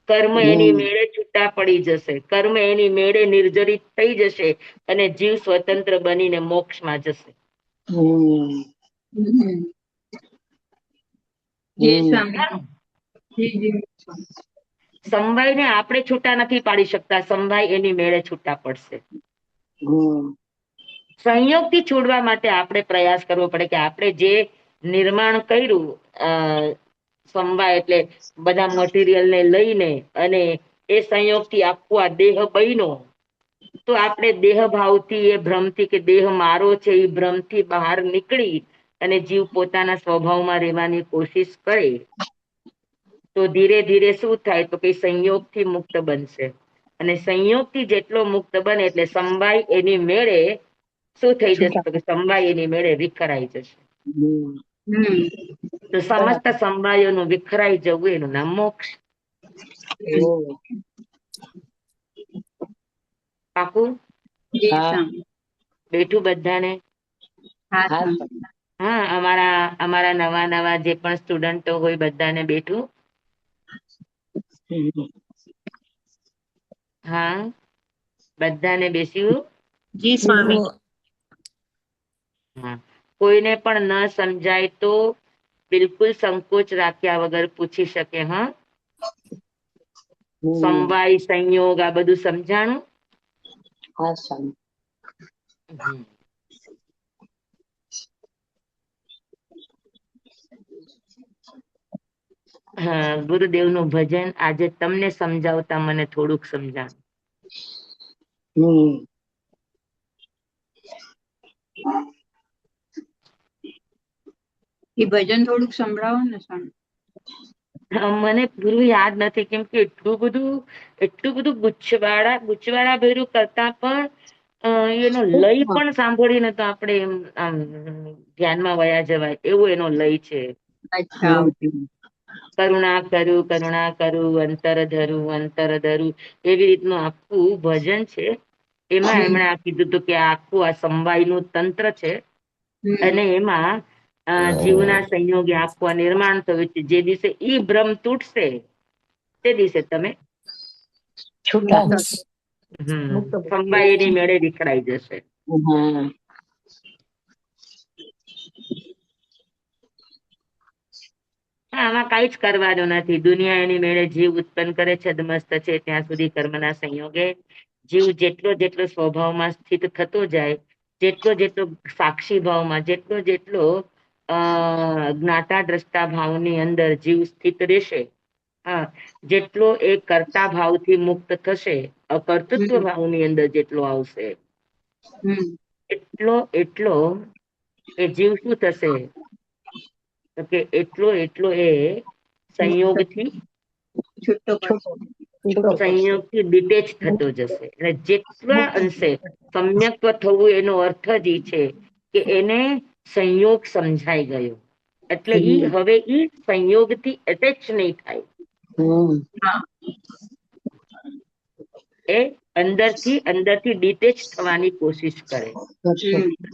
કર્મ એની હમ મેળે છૂટા પડી જશે, કર્મ એની મેળે નિર્જરિત થઈ જશે, અને જીવ સ્વતંત્ર બનીને મોક્ષમાં જશે. હમ હમ જી હમ સ્વામી. જી જી. સમવાયને આપણે છૂટા નથી પાડી શકતા, સમવાય એની મેળે છૂટા પડશે. હમ સંયોગથી છોડવા માટે આપણે પ્રયાસ કરવો પડે કે આપણે જે નિર્માણ કર્યું, સમવાય એટલે બધા મટીરિયલ ને લઈને, અને એ સંયોગથી આખું આ દેહ બન્યો, તો આપણે દેહ ભાવથી, એ ભ્રમથી કે દેહ મારો છે એ ભ્રમથી બહાર નીકળી અને જીવ પોતાના સ્વભાવમાં રહેવાની કોશિશ કરે, તો ધીરે ધીરે શું થાય? તો કે સંયોગથી મુક્ત બનશે. અને સંયોગથી જેટલો મુક્ત બને એટલે સમવાય એની મેળે શું થઈ જશે? તો કે સમવાય એની મેળે વિખરાઈ જશે. હમ હમ તો સમસ્ત સમવાયોનું વિખરાઈ જવું એનું નામ મોક્ષ. ઓહ. પાકું? જી હા સ્વામી. બેઠું બધાને? હા હા સ્વામી. હા, અમારા નવા નવા જે પણ સ્ટુડન્ટો હોય બધાને બેઠું? હમ હા, બધાને બેસ્યું? જી સ્વામી. પૂર્વ હા. કોઈને પણ ન સમજાય તો બિલકુલ સંકોચ રાખ્યા વગર પૂછી શકે. હા, હમ. સમવાય સંયોગ આ બધું સમજાણું. હા સ્વામી. હમ. હા, ગુરુદેવનું ભજન આજે તમને સમજાવતા મને થોડુંક સમજાણ. હમ. એ ભજન થોડુંક સંભળાવો ને સ્વામી. મને પૂરું યાદ નથી, કેમ કે એટલું બધું ગુચવાડા ભર્યું કરતા પણ એનો લય પણ સાંભળીને તો આપણે એમ આમ ધ્યાનમાં વયા જવાય એવો એનો લય છે. અચ્છા. કરુણા કરું અંતર ધરું એવી રીતનું આખું ભજન છે. એમાં હમ એમણે આ કીધું હતું કે આખું આ સમવાય નું તંત્ર છે હમ અને એમાં જીવના સંયોગે આખું આ નિર્માણ થયું છે. જે દિવસે ઈ ભ્રમ તૂટશે તે દિવસે તમે છૂટા. મોક્ષ. સમવાય એની મેળે વિખરાઈ જશે. હા. આમાં કઈ જ કરવાનું નથી. દુનિયા એની મેળે જીવ ઉત્પન્ન કરે છે, મસ્ત છે ત્યાં સુધી કર્મના સંયોગે જીવ જેટલો સ્વભાવમાં સ્થિત થતો જાય, જેટલો સાક્ષી ભાવમાં, જેટલો જ્ઞાતા દ્રષ્ટા ભાવની અંદર જીવ સ્થિત રહેશે, હા, જેટલો એ કર્તા ભાવથી મુક્ત થશે, અકર્તૃત્વ હમ ભાવની અંદર જેટલો આવશે, હમ એટલો એ જીવ શું થશે? તો કે એટલો એ સંયોગથી છૂટો પડશે. સંયોગથી ડિટેચ થતો જશે. એટલે જેટલા અંશે સમ્યક્વ થવું એનો અર્થ જ ઈ છે કે એને સંયોગ સમજાઈ ગયો, એટલે હવે ઈ સંયોગથી એટેચ નહીં થાય. હા. એ અંદરથી ડિટેચ થવાની કોશિશ કરે.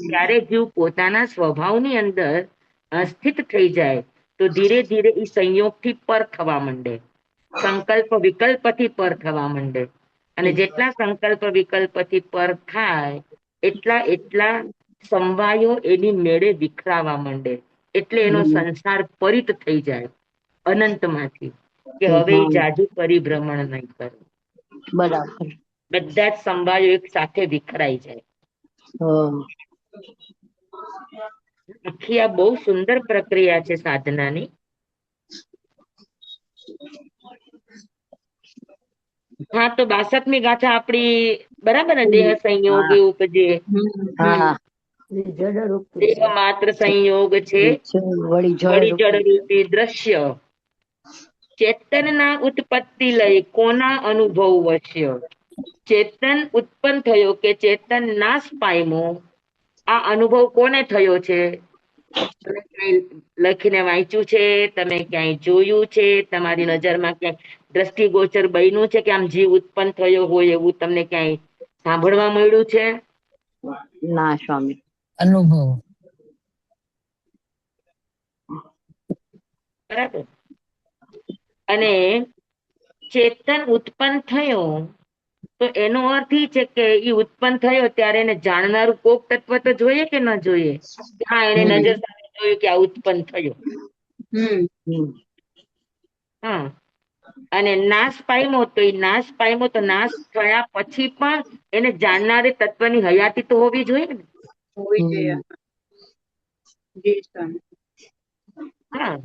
ત્યારે જીવ પોતાના સ્વભાવની અંદર સ્થિત થઈ જાય તો ધીરે ધીરે એ સંયોગથી પર થવા માંડે, સંકલ્પ વિકલ્પથી પર થવા માંડે. અને જેટલા સંકલ્પ વિકલ્પથી પર થાય એટલા સમવાયો એની મેળે વિખરાવા માંડે. એટલે એનો સંસાર પરિત થઈ જાય અનંતમાંથી, કે હવે એ જાજુ પરિભ્રમણ નહીં કરે. બરાબર. બધા જ સમવાયો એક સાથે વિખરાઈ જાય. આખી આ બહુ સુંદર પ્રક્રિયા છે સાધનાની. હા, તો 62મી ગાથા આપણી બરાબર ને? દેહ સંયોગ ઉપજે, હા. દેહ માત્ર સંયોગ છે, વળી વળી જળ જળ રૂપી દ્રશ્ય, ચેતનના ઉત્પત્તિ લઈ કોના અનુભવ વશ્ય. ચેતન ઉત્પન્ન થયો કે ચેતન નાશ પામ્યો, આ અનુભવ કોને થયો છે? તમે ક્યાંય લખીને વાંચ્યું છે? તમે ક્યાંય જોયું છે? તમારી નજરમાં ક્યાંય દ્રષ્ટિગોચર બન્યું છે કે આમ જીવ ઉત્પન્ન થયો હોય એવું તમને ક્યાંય સાંભળવા મળ્યું છે? ના સ્વામી. અનુભવ. બરાબર. અને ચેતન ઉત્પન્ન થયો તો એનો અર્થ એ છે કે એ ઉત્પન્ન થયો ત્યારે એને જાણનારું કોક તત્વ તો જોઈએ કે ન જોઈએ? હા, એને નજર સામે જોયું કે આ ઉત્પન્ન થયો. હા, અને નાશ પામ્યો તો નાશ થયા પછી પણ એને જાણનારી તત્વની હયાતી તો હોવી જોઈએ ને? હોવી જોઈએ. જી સ્વામી. હા,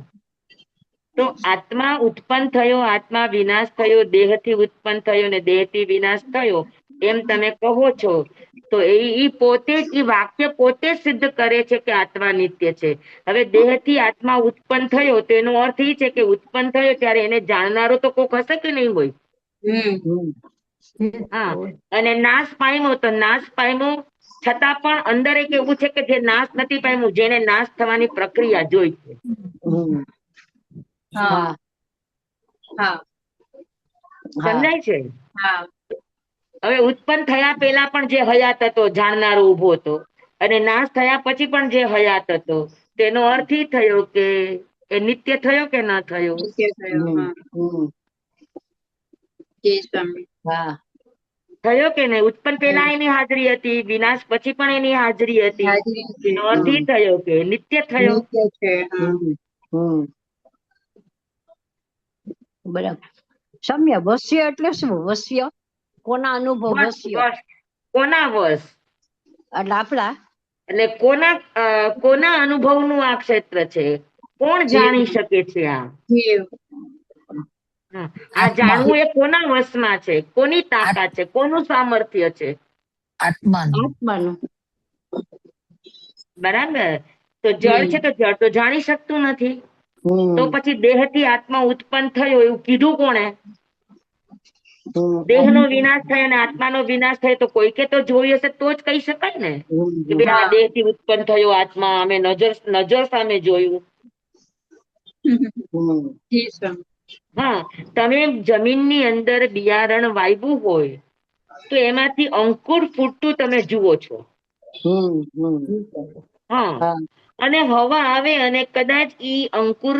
તો આત્મા ઉત્પન્ન થયો, આત્મા વિનાશ થયો, દેહથી ઉત્પન્ન થયો ને દેહથી વિનાશ થયો એમ તમે કહો છો, તો એ પોતે જ એ વાક્ય પોતે જ સિદ્ધ કરે છે કે આત્મા નિત્ય છે. હવે દેહથી આત્મા ઉત્પન્ન થયો તો એનો અર્થ એ છે કે ઉત્પન્ન થયો ત્યારે એને જાણનારો તો કોક હશે કે નહીં હોય? હા, અને નાશ પામ્યો તો નાશ પામ્યો છતાં પણ અંદર એક એવું છે કે જે નાશ નથી પામ્યું, જેને નાશ થવાની પ્રક્રિયા જોઈ છે. હા. હા. સમજાય છે? હા. હવે ઉત્પન્ન થયા પહેલા પણ જે હયાત હતો, જાણનારો ઉભો હતો, અને નાશ થયા પછી પણ જે હયાત હતો, તેનો અર્થ એ થયો કે એ નિત્ય થયો કે ન થયો? નિત્ય થયો. હા. જી સ્વામી. હા. થયો કે નહીં? ઉત્પન્ન પહેલા એની હાજરી હતી, વિનાશ પછી પણ એની હાજરી હતી. હાજરી છે. એનો અર્થ ઈ થયો કે નિત્ય થયો. નિત્ય છે. હા. હમ બરાબર. સમ્ય વસ્ય એટલે શું? વસ્ય કોના અનુભવ? વશ વસ્ય વશ કોના વશ? એટલે આપણા એટલે કોના અનુભવનું આ ક્ષેત્ર છે? કોણ જાણી શકે છે આ? જીવ. હા, આ આત્મા. જાણવું એ કોના વશમાં છે? કોની તાકાત છે? કોનું સામર્થ્ય છે? આત્માનું. આત્માનું. બરાબર. તો જળ છે તો જળ તો જાણી શકતું નથી. તો પછી દેહથી આત્મા ઉત્પન્ન થયો એવું કીધું કોણે? દેહનો વિનાશ થાય અને આત્માનો વિનાશ થાય તો કોઈકે તો જોયું હશે તો જ કહી શકાય ને કે ભાઈ આ દેહથી ઉત્પન્ન થયો આત્મા, અમે નજર સામે જોયું. જી સ્વામી. હા, તમે જમીનની અંદર બિયારણ વાવ્યું હોય તો એમાંથી અંકુર ફૂટતું તમે જુઓ છો. હા, અને હવા આવે અને કદાચ ઈ અંકુર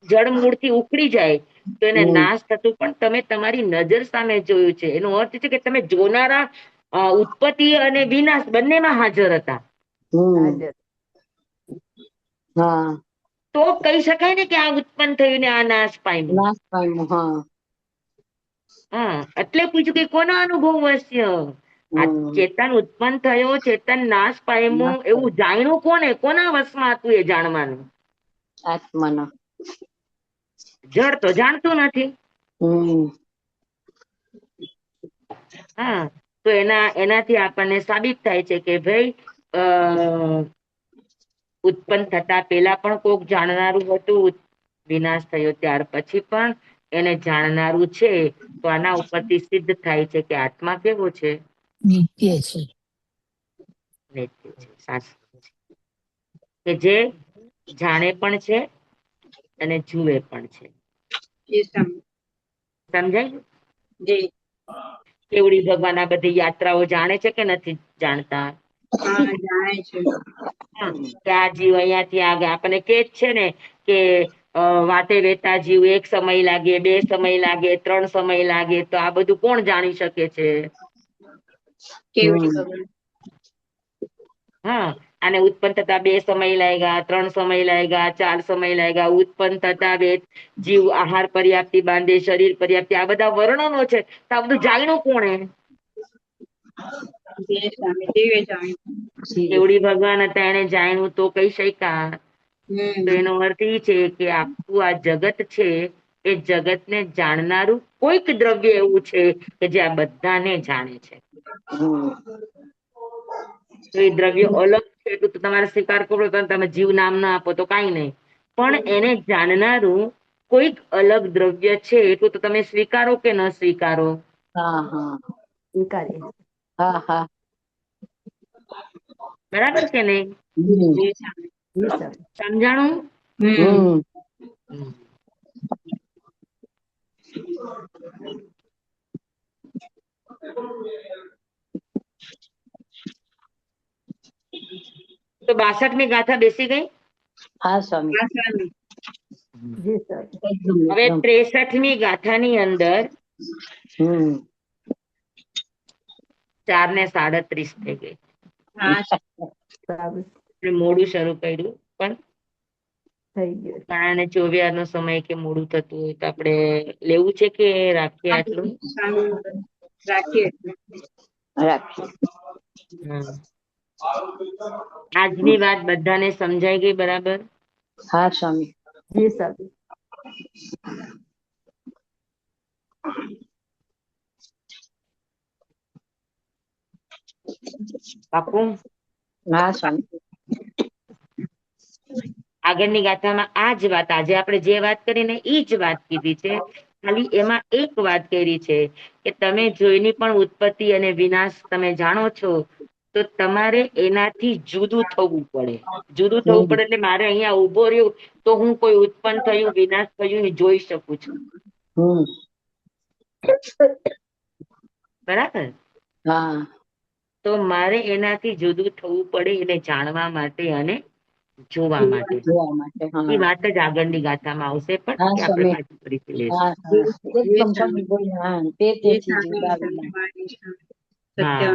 જળમૂળથી ઉખડી જાય તો એને નાશ થતું પણ તમે તમારી નજર સામે જોયું છે. એનો અર્થ છે કે તમે જોનારા ઉત્પત્તિ અને વિનાશ બંનેમાં હાજર હતા. તો કહી શકાય ને કે આ ઉત્પન્ન થયું ને આ નાશ પામ્યું. હા, એટલે પૂછ્યું કે કોના અનુભવ હશે? આ ચેતન ઉત્પન્ન થયો, ચેતન નાશ પામ્યું એવું જાણ્યું કોને? કોના વશમાં હતું એ જાણવાનું? આત્માના. જળ તો જાણતું નથી. હા, તો એનાથી આપણને સાબિત થાય છે કે ભાઈ ઉત્પન્ન થતા પહેલા પણ કોક જાણનારું હતું, વિનાશ થયો ત્યાર પછી પણ એને જાણનારું છે. તો આના ઉપરથી સિદ્ધ થાય છે કે આત્મા કેવો છે? નિત્ય છે. નિત્ય છે, સાચું છે. કે જે જાણે પણ છે અને જુએ પણ છે. જી સ્વામી. સમજાય? જી. કેવડી ભગવાન આ બધી યાત્રાઓ જાણે છે કે નથી જાણતા? હા, જાણે છે. હા, કે આ જીવ અહીંયાથી આગળ આપણને કે જ છે ને કે વાટે વેતા જીવ 1 સમય લાગે, 2 સમય લાગે, 3 સમય લાગે. તો આ બધું કોણ જાણી શકે છે? કેવડી ભગવાન. હા, આને ઉત્પન્ન થતા 2 સમય લાગ્યા, 3 સમય લાગ્યા, 4 સમય લાગ્યા. ઉત્પન્ન થતા જીવ આહાર પર્યાપ્તિ બાંધે, શરીર પર્યાપ્તિ, આ બધા વર્ણનો છે. તો આ બધું જાણ્યું કોણે? જી સ્વામી. જીવે જાણ્યું. કેવડી ભગવાન હતા, એને જાણ્યું તો કહી શક્યા. તો એનો અર્થ એ છે કે આખું આ જગત છે એ જગતને જાણનારું કોઈક દ્રવ્ય એવું છે કે જે આ બધાને જાણે છે. તો એ દ્રવ્ય અલગ છે તો તમારે સ્વીકાર કરો તો તમે જીવ નામ ના આપો તો કઈ નહીં, પણ એને જાણનારું કોઈક અલગ દ્રવ્ય છે એટલું તો તમે સ્વીકારો કે ન સ્વીકારો? સ્વીકારીએ. હા હા, બરાબર કે નહીં? જી સ્વામી. સમજાણું? તો 62મી ગાથા બેસી ગઈ? હા સ્વામી. હા સ્વામી. હવે 63મી ગાથાની અંદર 4 ને 37 થઈ ગઈ. હા આપણે મોડું શરૂ કર્યું પણ કારણે 24 નો સમય કે મોડું થતું હોય તો આપણે લેવું છે કે રાખીએ આટલું? સ્વામી. રાખીએ. હમ. આજની વાત બધાને સમજાઈ ગઈ બરાબર? હા સ્વામી. પાકું? હા સ્વામી. આગળની ગાથામાં આ જ વાત, આજે આપણે જે વાત કરીને એ જ વાત કીધી છે. ખાલી એમાં એક વાત કરી છે કે તમે જોઈની પણ ઉત્પત્તિ અને વિનાશ તમે જાણો છો તો તમારે એનાથી જુદું થવું પડે. જુદું થવું પડે એટલે મારે અહીંયા ઉભો રહ્યું તો હું કોઈ ઉત્પન્ન થયું વિનાશ થયું એ જોઈ શકું છું. બરાબર? હા. તો મારે એનાથી જુદું થવું પડે એને જાણવા માટે અને જોવા માટે. જોવા માટે. એ વાત જ આગળની ગાથામાં આવશે પણ હા એ આપણે સ્વામી. પાછી ફરીથી લેશું. હા હા, એકદમ સ્વામી બોલ્યા. હા, તે જી તેથી સ્વામી. જુદા વિના. હા સત્ય.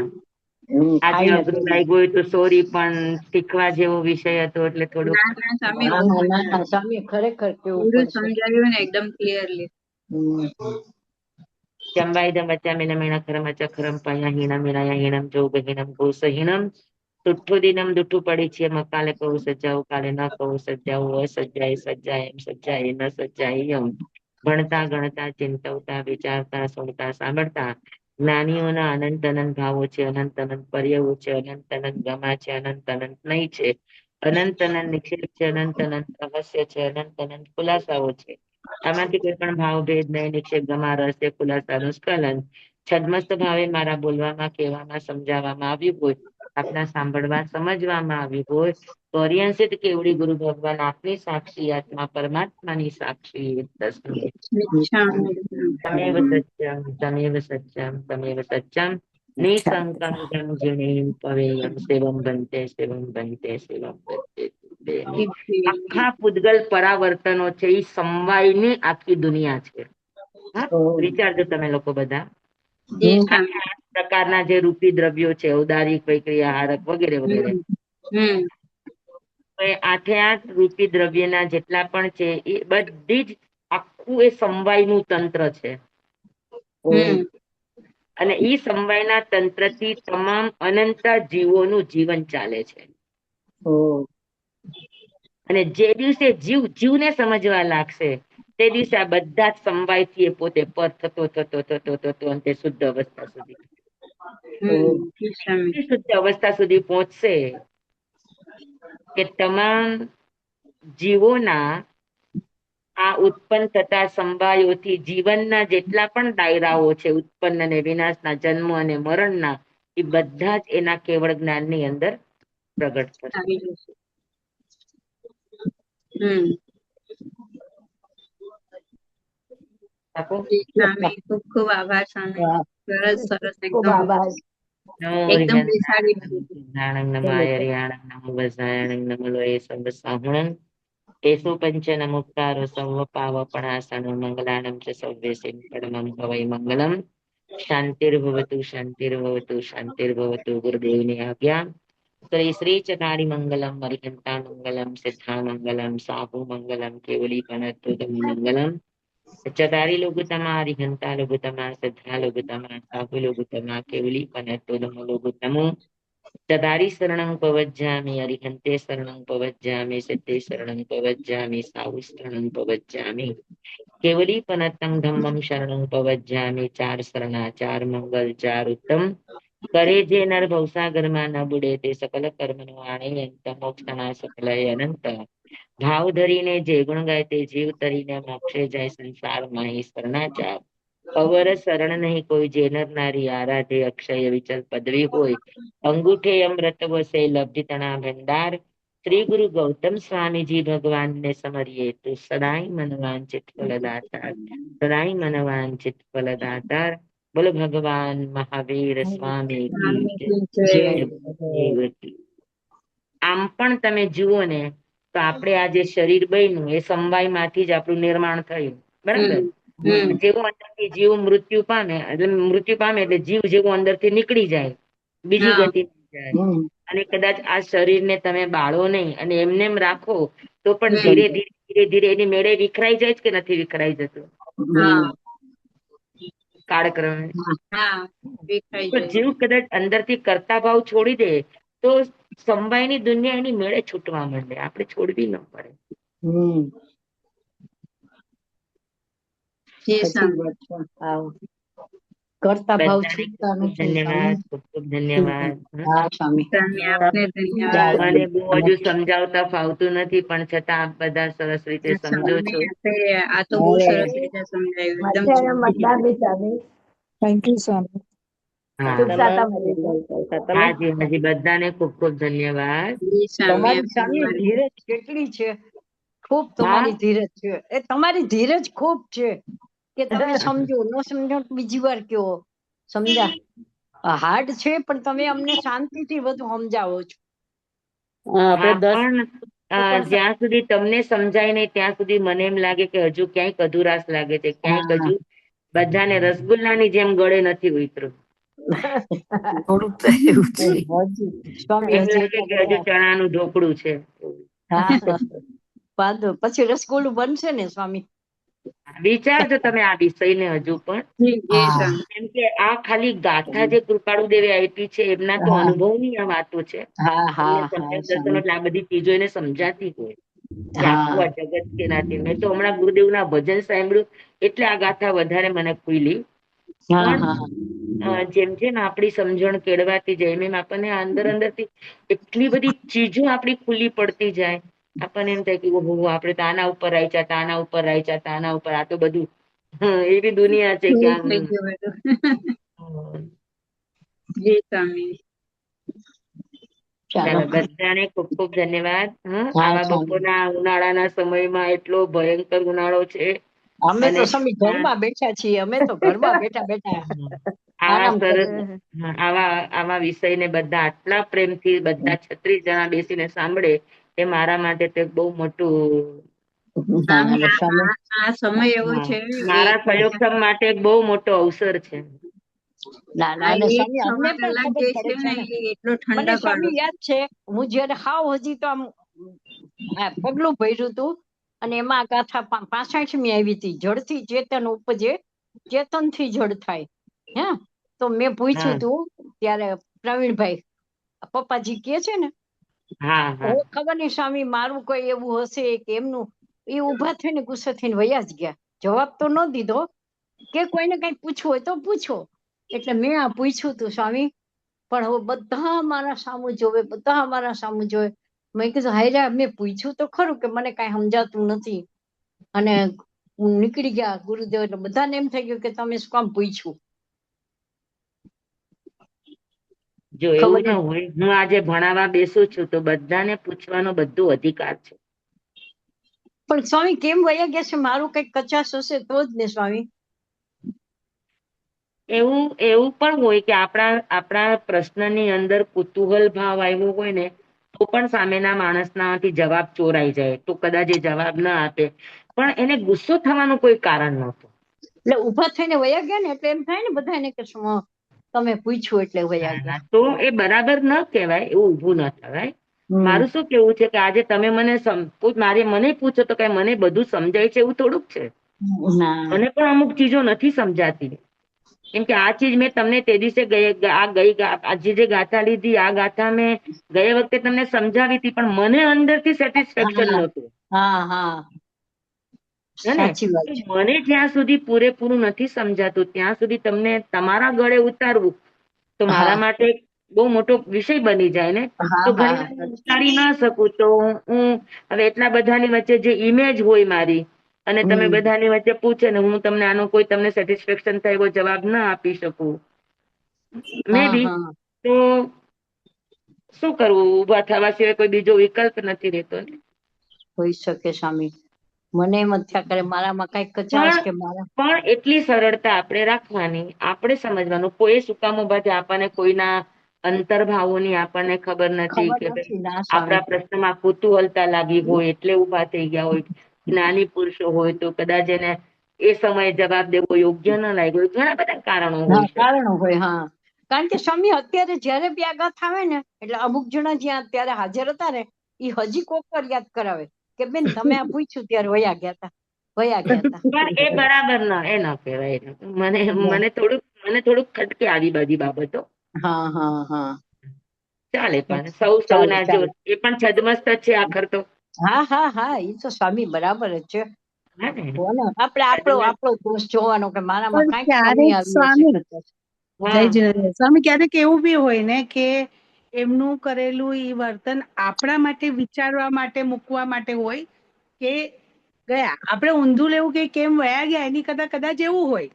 આજે ખાઈને અઘરું લાગ્યું હોય તો સોરી, પણ શીખવા જેવો વિષય હતો એટલે થોડુંક ના ના સ્વામી ના બહુ ના ના મજા ના, સ્વામી ખરેખર કેવું પૂરું પડશે. સમજાવ્યું ને એકદમ ક્લિયરલી. હમ. ચંબાઇદમ વચ્ચામિનમિણ ચક્રમ પયા હીણમ જોગહીણમ કોસહીણમ તુઠ્ઠુદિનમ દુઠ્ઠું પડી છે કાલે કહું સજાવું કાલે ન કહું સજાવું અસજ્જાય સજ્જાય એમ સજ્જાય ન સજ્જાય એમ ભણતા ગણતા ચિંતવતા વિચારતા સુણતા સાંભળતા જ્ઞાનીઓના અનંત અનંત ભાવો છે, અનંત અનંત પર્યાયો છે, અનંત અનંત ગમા છે, અનંત અનંત નહીં છે, અનંત અનંત નિક્ષેપ છે, અનંત અનંત રહસ્ય છે, અનંત અનંત ખુલાસાઓ છે. આમાંથી કોઈ પણ ભાવ ભેદ નહીં, નિક્ષેપ ગમા રહસ્ય ખુલાસાનું સ્ખલન છદ્મસ્ત ભાવે મારા બોલવામાં, કહેવામાં, સમજાવવામાં આવ્યું હોય, આપના સાંભળવા સમજવામાં આવ્યું હોય તો અરિયંસિત કેવડી ગુરુ ભગવાન આપની સાક્ષી આત્મા પરમાત્માની સાક્ષી તસ્મે તમેવ સત્યમ તમેવ સત્યમ તમેવ સત્યમ નિસંકમ ગંજિણીમ પવેયમ સેવમ બનતે સેવમ બનતે સેવમ બનતે. આખા પૂતગલ પરાવર્તનો છે એ સમવાયની આખી દુનિયા છે. હા, વિચારજો તમે લોકો બધા. જી હમ. સ્વામી. આ પ્રકારના જે રૂપી દ્રવ્યો છે, ઉદારી ક્રિયા હારક વગેરે વગેરે, હમ તો એ આઠે આઠ રૂપી દ્રવ્યના જેટલા પણ છે એ બધી જ આખું એ સમવાયનું તંત્ર છે. હમ અને ઈ સમવાયના તંત્રથી તમામ અનંત જીવોનું જીવન ચાલે છે. અને જે દિવસે જીવને સમજવા લાગશે તે દિવસે આ બધા જ સમવાયથી એ પોતે પર થતો અંતે શુદ્ધ અવસ્થા સુધી જી સ્વામી. શુદ્ધ અવસ્થા સુધી પહોંચશે કે તમામ જીવોના આ ઉત્પન્ન થતા સમવાયોથી જીવનના જેટલા પણ દાયરાઓ છે, ઉત્પન્ન અને વિનાશના, જન્મ અને મરણના, એ બધા જ એના કેવળ જ્ઞાનની અંદર પ્રગટ થશે. આવી જશે. હમ આપો. જી સ્વામી. ખૂબ ખૂબ આભાર સ્વામી. સરસ સરસ ખૂબ એકદમ આભાર. એકદમ બેસાડી દીધું. નમો વસાયણં નમો લોય સર્વસાહુણં એસો પંચન મુક્તારો સર્વ પાવપણાસનો મંગલાણં ચ સવ્યસિં પરમં ભવૈ મંગલમ. શાંતિર્ભવતુ શાંતિર્ભવતુ શાંતિર્ભવતુ. ગુરુદેવની આજ્ઞા. શ્રી શ્રી ચકારી મંગલમ મરિહંતા મંગલમ સિદ્ધા મંગલમ સાહુ મંગલમ કેવલી કનત્તુ મંગલમ. ચકારી લોગુતમા હરિહંતા લોગુતમા સિદ્ધા લોગુતમા સાહુ લોગુતમા કેવલી કનત્તુ લોગુતમો. ચકારી શરણં પવજ્જામિ હરિહંતે શરણં પવજ્જામિ સિદ્ધે શરણં પવજ્જામિ સાહુ શરણં પવજ્જામિ કેવલી પનત્તં ધમ્મં શરણં પવજ્જામિ. ચાર શરણા, ચાર મંગલ, ચાર ઉત્તમ. કરે જે નર ભવસાગરમાં ન બુડે તે સકલ કર્મનો આણે અંત મોક્ષના સકલય અનંત. ભાવ ધરીને જે ગુણ ગાય તે જીવ તરીને મોક્ષે જાય સંસારમાં ઈ શરણાચાર. અવર શરણ નહીં કોઈ જે નર નારી આરાધે અક્ષય વિચલ પદવી હોય. અંગૂઠે અમૃત વસે લબ્ધિ તણા ભંડાર. શ્રી ગુરુ ગૌતમ સ્વામીજી ભગવાનને સમરીએ તો સદાય મનવાંચિત ફલદાતાર. સદાય મનવાંચિત ફલદાતાર. બોલો ભગવાન મહાવીર સ્વામી કી જય. જય. દેવકી. આમ પણ તમે જુઓ ને તો આપણે આ જે શરીર બન્યું એ સમવાયમાંથી જ આપણું નિર્માણ થયું, બરાબર. જેવું અંદરથી જીવ મૃત્યુ પામે એટલે મૃત્યુ પામે એટલે જીવ જેવું અંદરથી નીકળી જાય, બીજી હા ગતિ જાય. અને કદાચ આ શરીરને તમે બાળો નહીં અને એમને એમ રાખો તો પણ ધીરે ધીરે ધીરે ધીરે એની મેળે વિખરાઈ જાય છે કે નથી વિખરાઈ જતું હા કાળક્રમે. હા દેખાઈ તો જાય. જીવ કદાચ અંદરથી કરતા ભાવ છોડી દે તો સમવાયની દુનિયા એની મેળે છૂટવા માંડે, આપણે છોડવી ન પડે. જી સાચી સ્વામી. વાત છે. આવો. કરતા ભાવ બધાને ખૂબ છૂટતા ખૂબ નથી ધન્યવાદ, સ્વામી. ખૂબ ખૂબ ધન્યવાદ. હા સ્વામી. સ્વામી આપને ધન્યવાદ. મને બહુ હજુ સમજાવતા ફાવતું નથી પણ છતાં આપ બધા સરસ રીતે સમજો છો. સ્વામી આ તો બહુ સરસ રીતે સમજાયું એકદમ. થેન્ક યુ સ્વામી. હા હાજી હાજી, બધાને ખૂબ ખૂબ ધન્યવાદ. જી સ્વામી તમારી સ્વામી ધીરજ કેટલી છે, ખૂબ તમારી ધીરજ છે. એ તમારી ધીરજ ખૂબ છે કે તમે સમજો ન સમજો તો બીજી વાર કયો સમજા. હાર્ડ છે પણ તમે અમને શાંતિથી બધું સમજાવો છો. હા પણ જ્યાં સુધી તમને સમજાય નહીં ત્યાં સુધી મને એમ લાગે કે હજુ ક્યાંક અધુરાશ લાગે છે, ક્યાંક હજુ બધાને રસગુલ્લાની જેમ ગળે નથી ઉતરું. થોડુંક તો એવું છે. સ્વામી એમ હજી લાગે એટલા કે હજુ બધા. ચણાનું ઢોકળું છે. હા વાંધો પછી રસગુલ્લું બનશે ને સ્વામી. વિચારજો તમે આ વિષયને હજુ પણ, જી જી હા સ્વામી. કેમ કે આ ખાલી ગાથા જે કૃપાળુ દેવે આપી છે એમના તો હા અનુભવની આ વાતો છે. હા તમને હા હા સમ્યક દર્શન સ્વામી. એટલે આ બધી ચીજો એને સમજાતી હોય કે આખું હા આ જગત કે નાથી. મેં તો હમણાં ગુરુદેવના ભજન સાંભળ્યું એટલે આ ગાથા વધારે મને ખુલી. હા પણ હા જેમ જેમ આપણી સમજણ કેળવાતી જાય એમ આપણને અંદર અંદરથી એટલી બધી ચીજો આપણી ખુલ્લી પડતી જાય. આપણને એમ થાય કે ઓહો આપડે તો આના ઉપર રાખ્યા તા, આના ઉપર રાખ્યા તા, આના ઉપર, આ તો બધું એવી દુનિયા છે કે પૂરું આમ થઈ ગયું બધું. હમ, જી સ્વામી. ચાલો. ચાલો બધાને ખૂબ ખૂબ ધન્યવાદ. હા આવા સ્વામી. બપોરના ઉનાળાના સમયમાં એટલો ભયંકર ઉનાળો છે અમે અને તો સ્વામી ઘરમાં બેઠા છીએ, અમે તો ઘરમાં બેઠા બેઠા આવા આરામ સરસ કરીએ. આવા વિષયને બધા આટલા પ્રેમથી બધા 36 જણા બેસીને સાંભળે એ મારા માટે તે બહુ મોટું સ્વામી સ્વામી આ સમય એવો હા, છે મારા એક સહયોગ માટે એક બહુ મોટો અવસર છે. ના ના આ અને એક સ્વામી અમને સવા પણ કલાક ખબર જે પડે છે છે ને ને. એ એટલો મને ઠંડક વાળો સ્વામી યાદ છે હું જયારે હાવ હજી તો આમ પગલું ભર્યું હતું અને એમાં ગાથા 65મી આવી હતી, જડથી ચેતન ઉપજે ચેતનથી જડ થાય. હે તો મેં પૂછ્યું હા તું ત્યારે પ્રવીણભાઈ પપ્પાજી કે છે ને, હા હા હું ખબર નહીં સ્વામી મારું કોઈ એવું હશે કે એમનું, એ ઉભા થઈને ગુસ્સે થઈને વયા જ ગયા. જવાબ તો ન દીધો કે કોઈને કઈ પૂછવું હોય તો પૂછો. એટલે મેં આ પૂછ્યું તું સ્વામી, પણ હવે બધા મારા સામું જોવે, બધા મારા સામું જોવે. મેં કીધું હાયરા મેં પૂછ્યું તો ખરું કે મને કઈ સમજાતું નથી. અને નીકળી ગયા ગુરુદેવ એટલે બધાને એમ થઈ ગયું કે તમે શું કામ પૂછ્યું. જો ખબર એવું નહીં. ના હોય, હું આજે ભણાવવા બેસું છું તો બધાને પૂછવાનો બધો અધિકાર છે. પણ સ્વામી કેમ વયા ગયા છે, મારું કઈક કચાશ હશે તો જ ને સ્વામી. એવું એવું પણ હોય કે આપણા પ્રશ્નની અંદર કુતૂહલ ભાવ આવ્યો હોય ને તો પણ સામેના માણસનાથી જવાબ ચોરાઈ જાય તો કદાચ એ જવાબ ના આપે, પણ એને ગુસ્સો થવાનું કોઈ કારણ નહોતું. એટલે ઉભા થઈને વયા ગયા ને એટલે એમ થાય ને બધા એને કે શું તમે પૂછ્યું એટલે વયા ના, ગયા. તો એ બરાબર ન કહેવાય, એવું ઊભું ન થવાય. હમ મારું શું કેવું છે કે આજે તમે મને પૂછો તો કઈ મને બધું સમજાય છે એવું થોડુંક છે. ના મને પણ અમુક ચીજો નથી સમજાતી. કેમ કે આ ચીજ મેં તમને તે દિવસે જે ગાથા લીધી આ ગાથા મેં ગયા વખતે તમને સમજાવી હતી પણ મને અંદરથી સેટિસ્ફેક્શન હા નહોતું. હા હા હે ને, સાચી વાત તો છે. મને જ્યાં સુધી પૂરેપૂરું નથી સમજાતું ત્યાં સુધી તમને તમારા ગળે ઉતારવું તો મારા હા માટે બહુ મોટો વિષય બની જાય ને. હા તો ઘણી હા વાર હું ઉતારી ના શકું તો હું હવે એટલા બધાની વચ્ચે જે ઇમેજ હોય મારી અને તમે હમ બધાની વચ્ચે પૂછે ને હું તમને આનો કોઈ તમને સેટિસ્ફેક્શન થાય એવો જવાબ ના આપી શકું મે હા બી, હા તો શું કરવું, ઉભા થવા સિવાય કોઈ બીજો વિકલ્પ નથી રહેતો ને. હોઈ શકે સ્વામી, મને એમ જ થયા કરે મારામાં કઈક કચાશ પણ કે મારા. પણ એટલી સરળતા આપણે રાખવાની, આપણે સમજવાનું કોઈ શું કામ ઉભા છે, આપણને કોઈના અંતરભાવોની આપણને ખબર નથી ખબર કે નથી ના સ્વામી. આપણા પ્રશ્નમાં કુતૂહલતા લાગી હોય એટલે ઉભા થઈ ગયા હોય. જ્ઞાની પુરુષો હોય તો કદાચ એને એ સમયે જવાબ દેવો યોગ્ય ન લાગ્યો, ઘણા બધા કારણો હા હોય છે. કારણો હોય હા. કારણ કે સ્વામી અત્યારે જયારે બી આ ગાથા આવે ને એટલે અમુક જણા જ્યાં અત્યારે હાજર હતા ને એ હજી કોક વાર યાદ કરાવે કે બેન તમે આ પૂછ્યું ત્યારે વયા ગયા હતા, વયા ગયા હતા. પણ એ બરાબર ના એ ના કહેવાય. મને થોડુંક ખટકે આવી બધી બાબતો. હા હા હા ચાલે પણ સૌ ચાલો સૌના જો ચાલો. એ પણ છદમસ્ત જ છે આખર તો. હા હા હા એ તો સ્વામી બરાબર જ છે. હા ને આપડે આપણો છદ્મસ્ત. આપણો દોષ જોવાનો કે મારામાં પણ કઈક કમી ક્યારેક આવી હશે સ્વામી, કદાચ. જય હા જય સ્વામી, ક્યારેક એવું બી હોય ને કે એમનું કરેલું ઈ વર્તન આપણા માટે વિચારવા માટે મૂકવા માટે હોય કે ગયા આપણે ઊંધું લેવું કે કેમ વયા ગયા એની કરતા કદાચ એવું હોય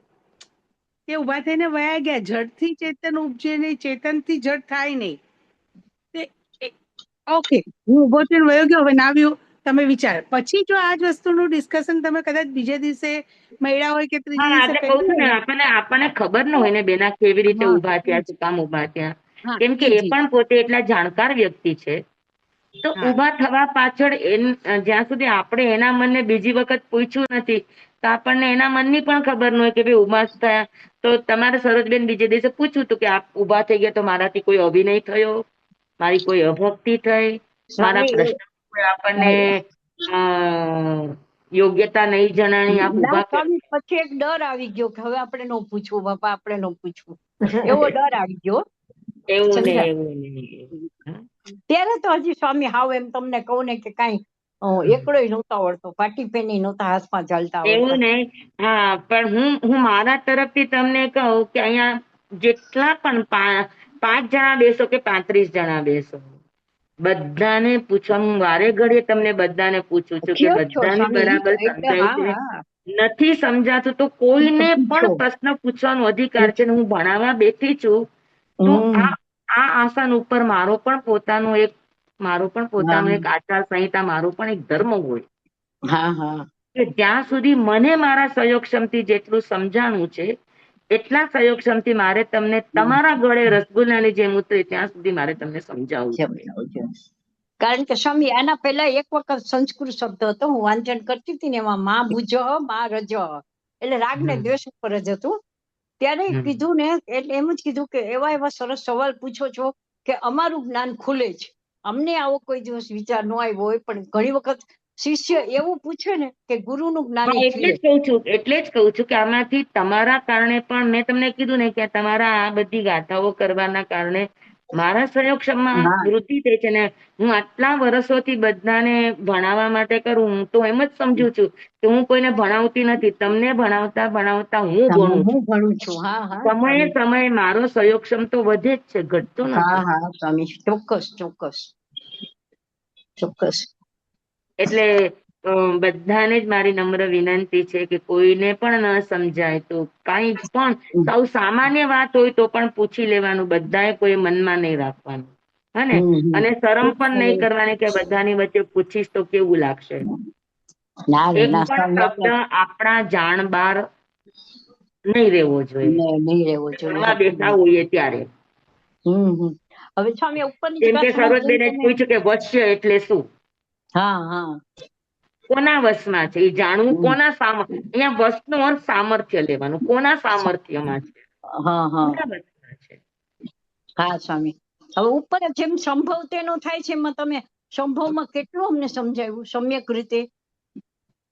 કે ઉભા થઈને વયા ગયા, જડથી ચેતન ઉપજે નહીં, ચેતનથી જડ થાય નહીં. ઓકે, હું ઉભો થઈને વયો ગયો, હવે ના આવ્યું, તમે વિચાર પછી જો આ જ વસ્તુનું ડિસ્કશન તમે કદાચ બીજે દિવસે મળ્યા હોય કે ત્રીજે હા દિવસે એટલે કઉ કર્યું છું હોય ને ને આપણને ખબર ન હોય ને બેના કેવી રીતે હા ઉભા થયા, ઈ જ. શું કામ ઉભા થયા. હા કેમ કે ઈ એ જ. પણ પોતે એટલા જાણકાર વ્યક્તિ છે. તો હા ઉભા થવા પાછળ જ્યાં સુધી આપણે એના મનને બીજી વખત પૂછ્યું નથી તો આપણને એના મનની પણ ખબર ન હોય કે ભાઈ ઉભા થયા તો તમારે સરોજબેન બીજે દિવસે પૂછ્યું હતું કે આપ ઉભા થઈ ગયા તો મારાથી કોઈ અભિનય થયો, મારી કોઈ અભક્તિ થઈ, મારા સ્વામી પ્રશ્ન કોઈ આપણને અ, યોગ્યતા નહીં જણાણી, આપ ના ઉભા સ્વામી, પછી એક ડર આવી ગયો કે હવે આપણે ન પૂછવું બાપા, આપણે ન પૂછવું, એવો ડર આવી ગયો. એવું ને સમજ્યા? એવું નહીં. ત્યારે તો હજી સ્વામી હાવ એમ તમને કહું ને કે કાંઈ એકડો નહોતા આવડતો, પાટી પેની નહોતા હાથમાં ચાલતા આવડતા. એવું નહીં. હા, પણ હું મારા તરફથી તમને કહું કે અહીંયા જેટલા પણ 5 જણા બેસો કે 35 જણા બેસો, બધાને પૂછવા, હું વારે ઘડીએ તમને બધાને પૂછું છું કે કયો છો બધાને સ્વામી? બરાબર એટલે સમજાય છે? હા, નથી સમજાતું તો કોઈને પૂછો. પણ પ્રશ્ન પૂછવાનો અધિકાર છે. હું ભણાવવા બેઠી છું તો હમ. આ આસન ઉપર મારો પણ એક આચાર સંહિતા, મારો પણ એક ધર્મ હોય હા હા કે જ્યાં સુધી મને મારા સહયોગક્ષમથી જેટલું સમજાણું છે એટલા સહયોગક્ષમથી મારે તમને તમારા ગળે રસગુલ્લાની જેમ ઉતરે ત્યાં સુધી મારે તમને સમજાવવું છે. સમજાવજો. કારણ કે સ્વામી આના પહેલા એક વખત સંસ્કૃત શબ્દ હતો, હું વાંચન કરતી હતી ને એમાં માં ભુજ માં રજ, એટલે રાગ ને દ્વેષ ઉપર જ હતું. ત્યારે કીધું ને, એટલે એમ જ કીધું કે એવા એવા સરસ સવાલ પૂછો છો કે અમારું જ્ઞાન ખુલે છે. અમને આવો કોઈ દિવસ વિચાર ન આવ્યો હોય, પણ ઘણી વખત શિષ્ય એવું પૂછે ને કે ગુરુનું જ્ઞાન હા, એટલે જ કહું છું કે આમાંથી તમારા કારણે પણ મેં તમને કીધું ને કે તમારા આ બધી ગાથાઓ કરવાના કારણે મારા સહયોગક્ષમમાં વૃદ્ધિ થઈ છે ને. હું આટલા વર્ષોથી બધાને ભણાવવા માટે કરું, હું તો એમ જ સમજુ છું કે હું કોઈને ભણાવતી નથી, તમને ભણાવતા ભણાવતા હું ભણું છું. હું ભણું છું. હા હા સમયે સમયે મારો સહયોગક્ષમ તો વધે જ છે, ઘટતો હા નથી. હા સ્વામી, ચોક્કસ ચોક્કસ ચોક્કસ. એટલે બધાને જ મારી નમ્ર વિનંતી છે કે કોઈને પણ ન સમજાય તો કાંઈ પણ સૌ સામાન્ય વાત હોય તો પણ પૂછી લેવાનું, બધાએ કોઈ મનમાં નહીં રાખવાનું. હને? અને શરમ પણ નહીં કરવાની કે બધાની વચ્ચે પૂછીશ તો કેવું લાગશે. ના રે એક ના પણ સ્વામી, શબ્દ આપણા જાણ બહાર નહીં રહેવો જોઈએ, નહીં રહેવો જોઈએ. બેઠા હોઈએ ત્યારે. હવે સ્વામી ઉપરની જેમ કે ગાથામાં જેમ સરોજબેને તમે, પૂછ્યું કે વશ્ય એટલે શું, હા હા કોના વશમાં છે એ જાણવું, કોના અહીંયા વશનો અર્થ સામર્થ્ય લેવાનું, કોના સામર્થ્યમાં છે, હા હા કોના વશમાં છે. હા સ્વામી. હવે ઉપર જેમ સંભવ તેનો થાય છે, એમાં તમે સંભવમાં કેટલું અમને સમજાવ્યું સમ્યક રીતે.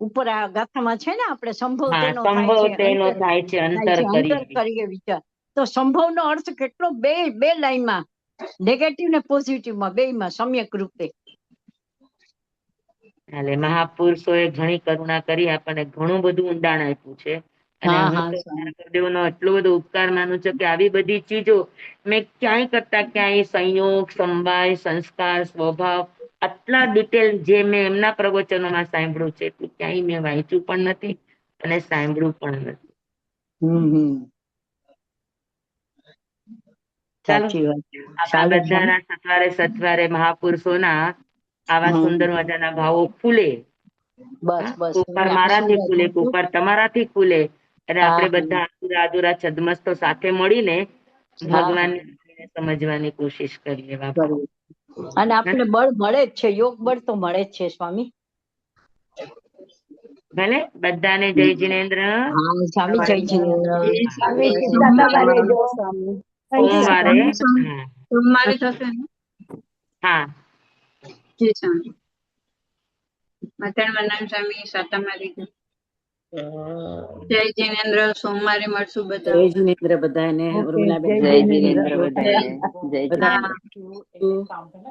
ઉપર આ ગાથામાં છે ને, આપણે સંભવ હા, તેનો થાય સંભવ છે, તેનો અંતર થાય છે, અંતર અંતર કરીએ. કરીએ વિચાર. તો સંભવનો અર્થ કેટલો, બે લાઈનમાં, નેગેટિવ ને પોઝિટિવમાં બેયમાં સમ્યક રૂપે. એટલે મહાપુરુષોએ ઘણી કરુણા કરી, આપણને ઘણું બધું ઊંડાણ આપ્યું છે. અને હા હું હા તો સ્વામી. મારા ગુરુદેવનો એટલો બધો ઉપકાર માનું છું કે આવી બધી ચીજો મેં ક્યાંય કરતા ક્યાંય સંયોગ, સમવાય, સંસ્કાર, સ્વભાવ, આટલા ડિટેલ જે મેં એમના પ્રવચનોમાં સાંભળ્યું છે એટલું ક્યાંય મેં વાંચ્યું પણ નથી અને સાંભળ્યું પણ નથી. ચાલો, સાચી વાત. આપણા બધાના સત્વારે મહાપુરુષોના આવા સુંદર મજાના ભાવો ખુલે. બસ બસ કોકવાર મારાથી આશીર્વાદ ખુલે, આપજો. કોકવાર તમારાથી ખુલે, અને હા આપણે હા બધા અધૂરા છદ્મસ્તો સાથે મળીને હા હા ભગવાનને સમજવાની કોશિશ કરીએ. બાપા, કરવું. અને આપણે બળ મળે જ છે, યોગ બળ તો મળે જ છે સ્વામી. ભલે બધાને જય જિનેન્દ્ર. હા સ્વામી, જય જિનેન્દ્ર. સ્વામી સોમવારે રહેજો. સ્વામી. સોમવારે. હા સોમવારે થશે ને? હા, જી સ્વામી. મતન સ્વામી સાતામારી. જય જિનેન્દ્ર. સોમવારે મળશું બધા. જય જિનેન્દ્ર બધાને. ઓકે, ઉર્મિલાબેન, જય જય જિનેન્દ્ર. જિનેન્દ્ર બધાને. જય હા. જિનેન્દ્ર.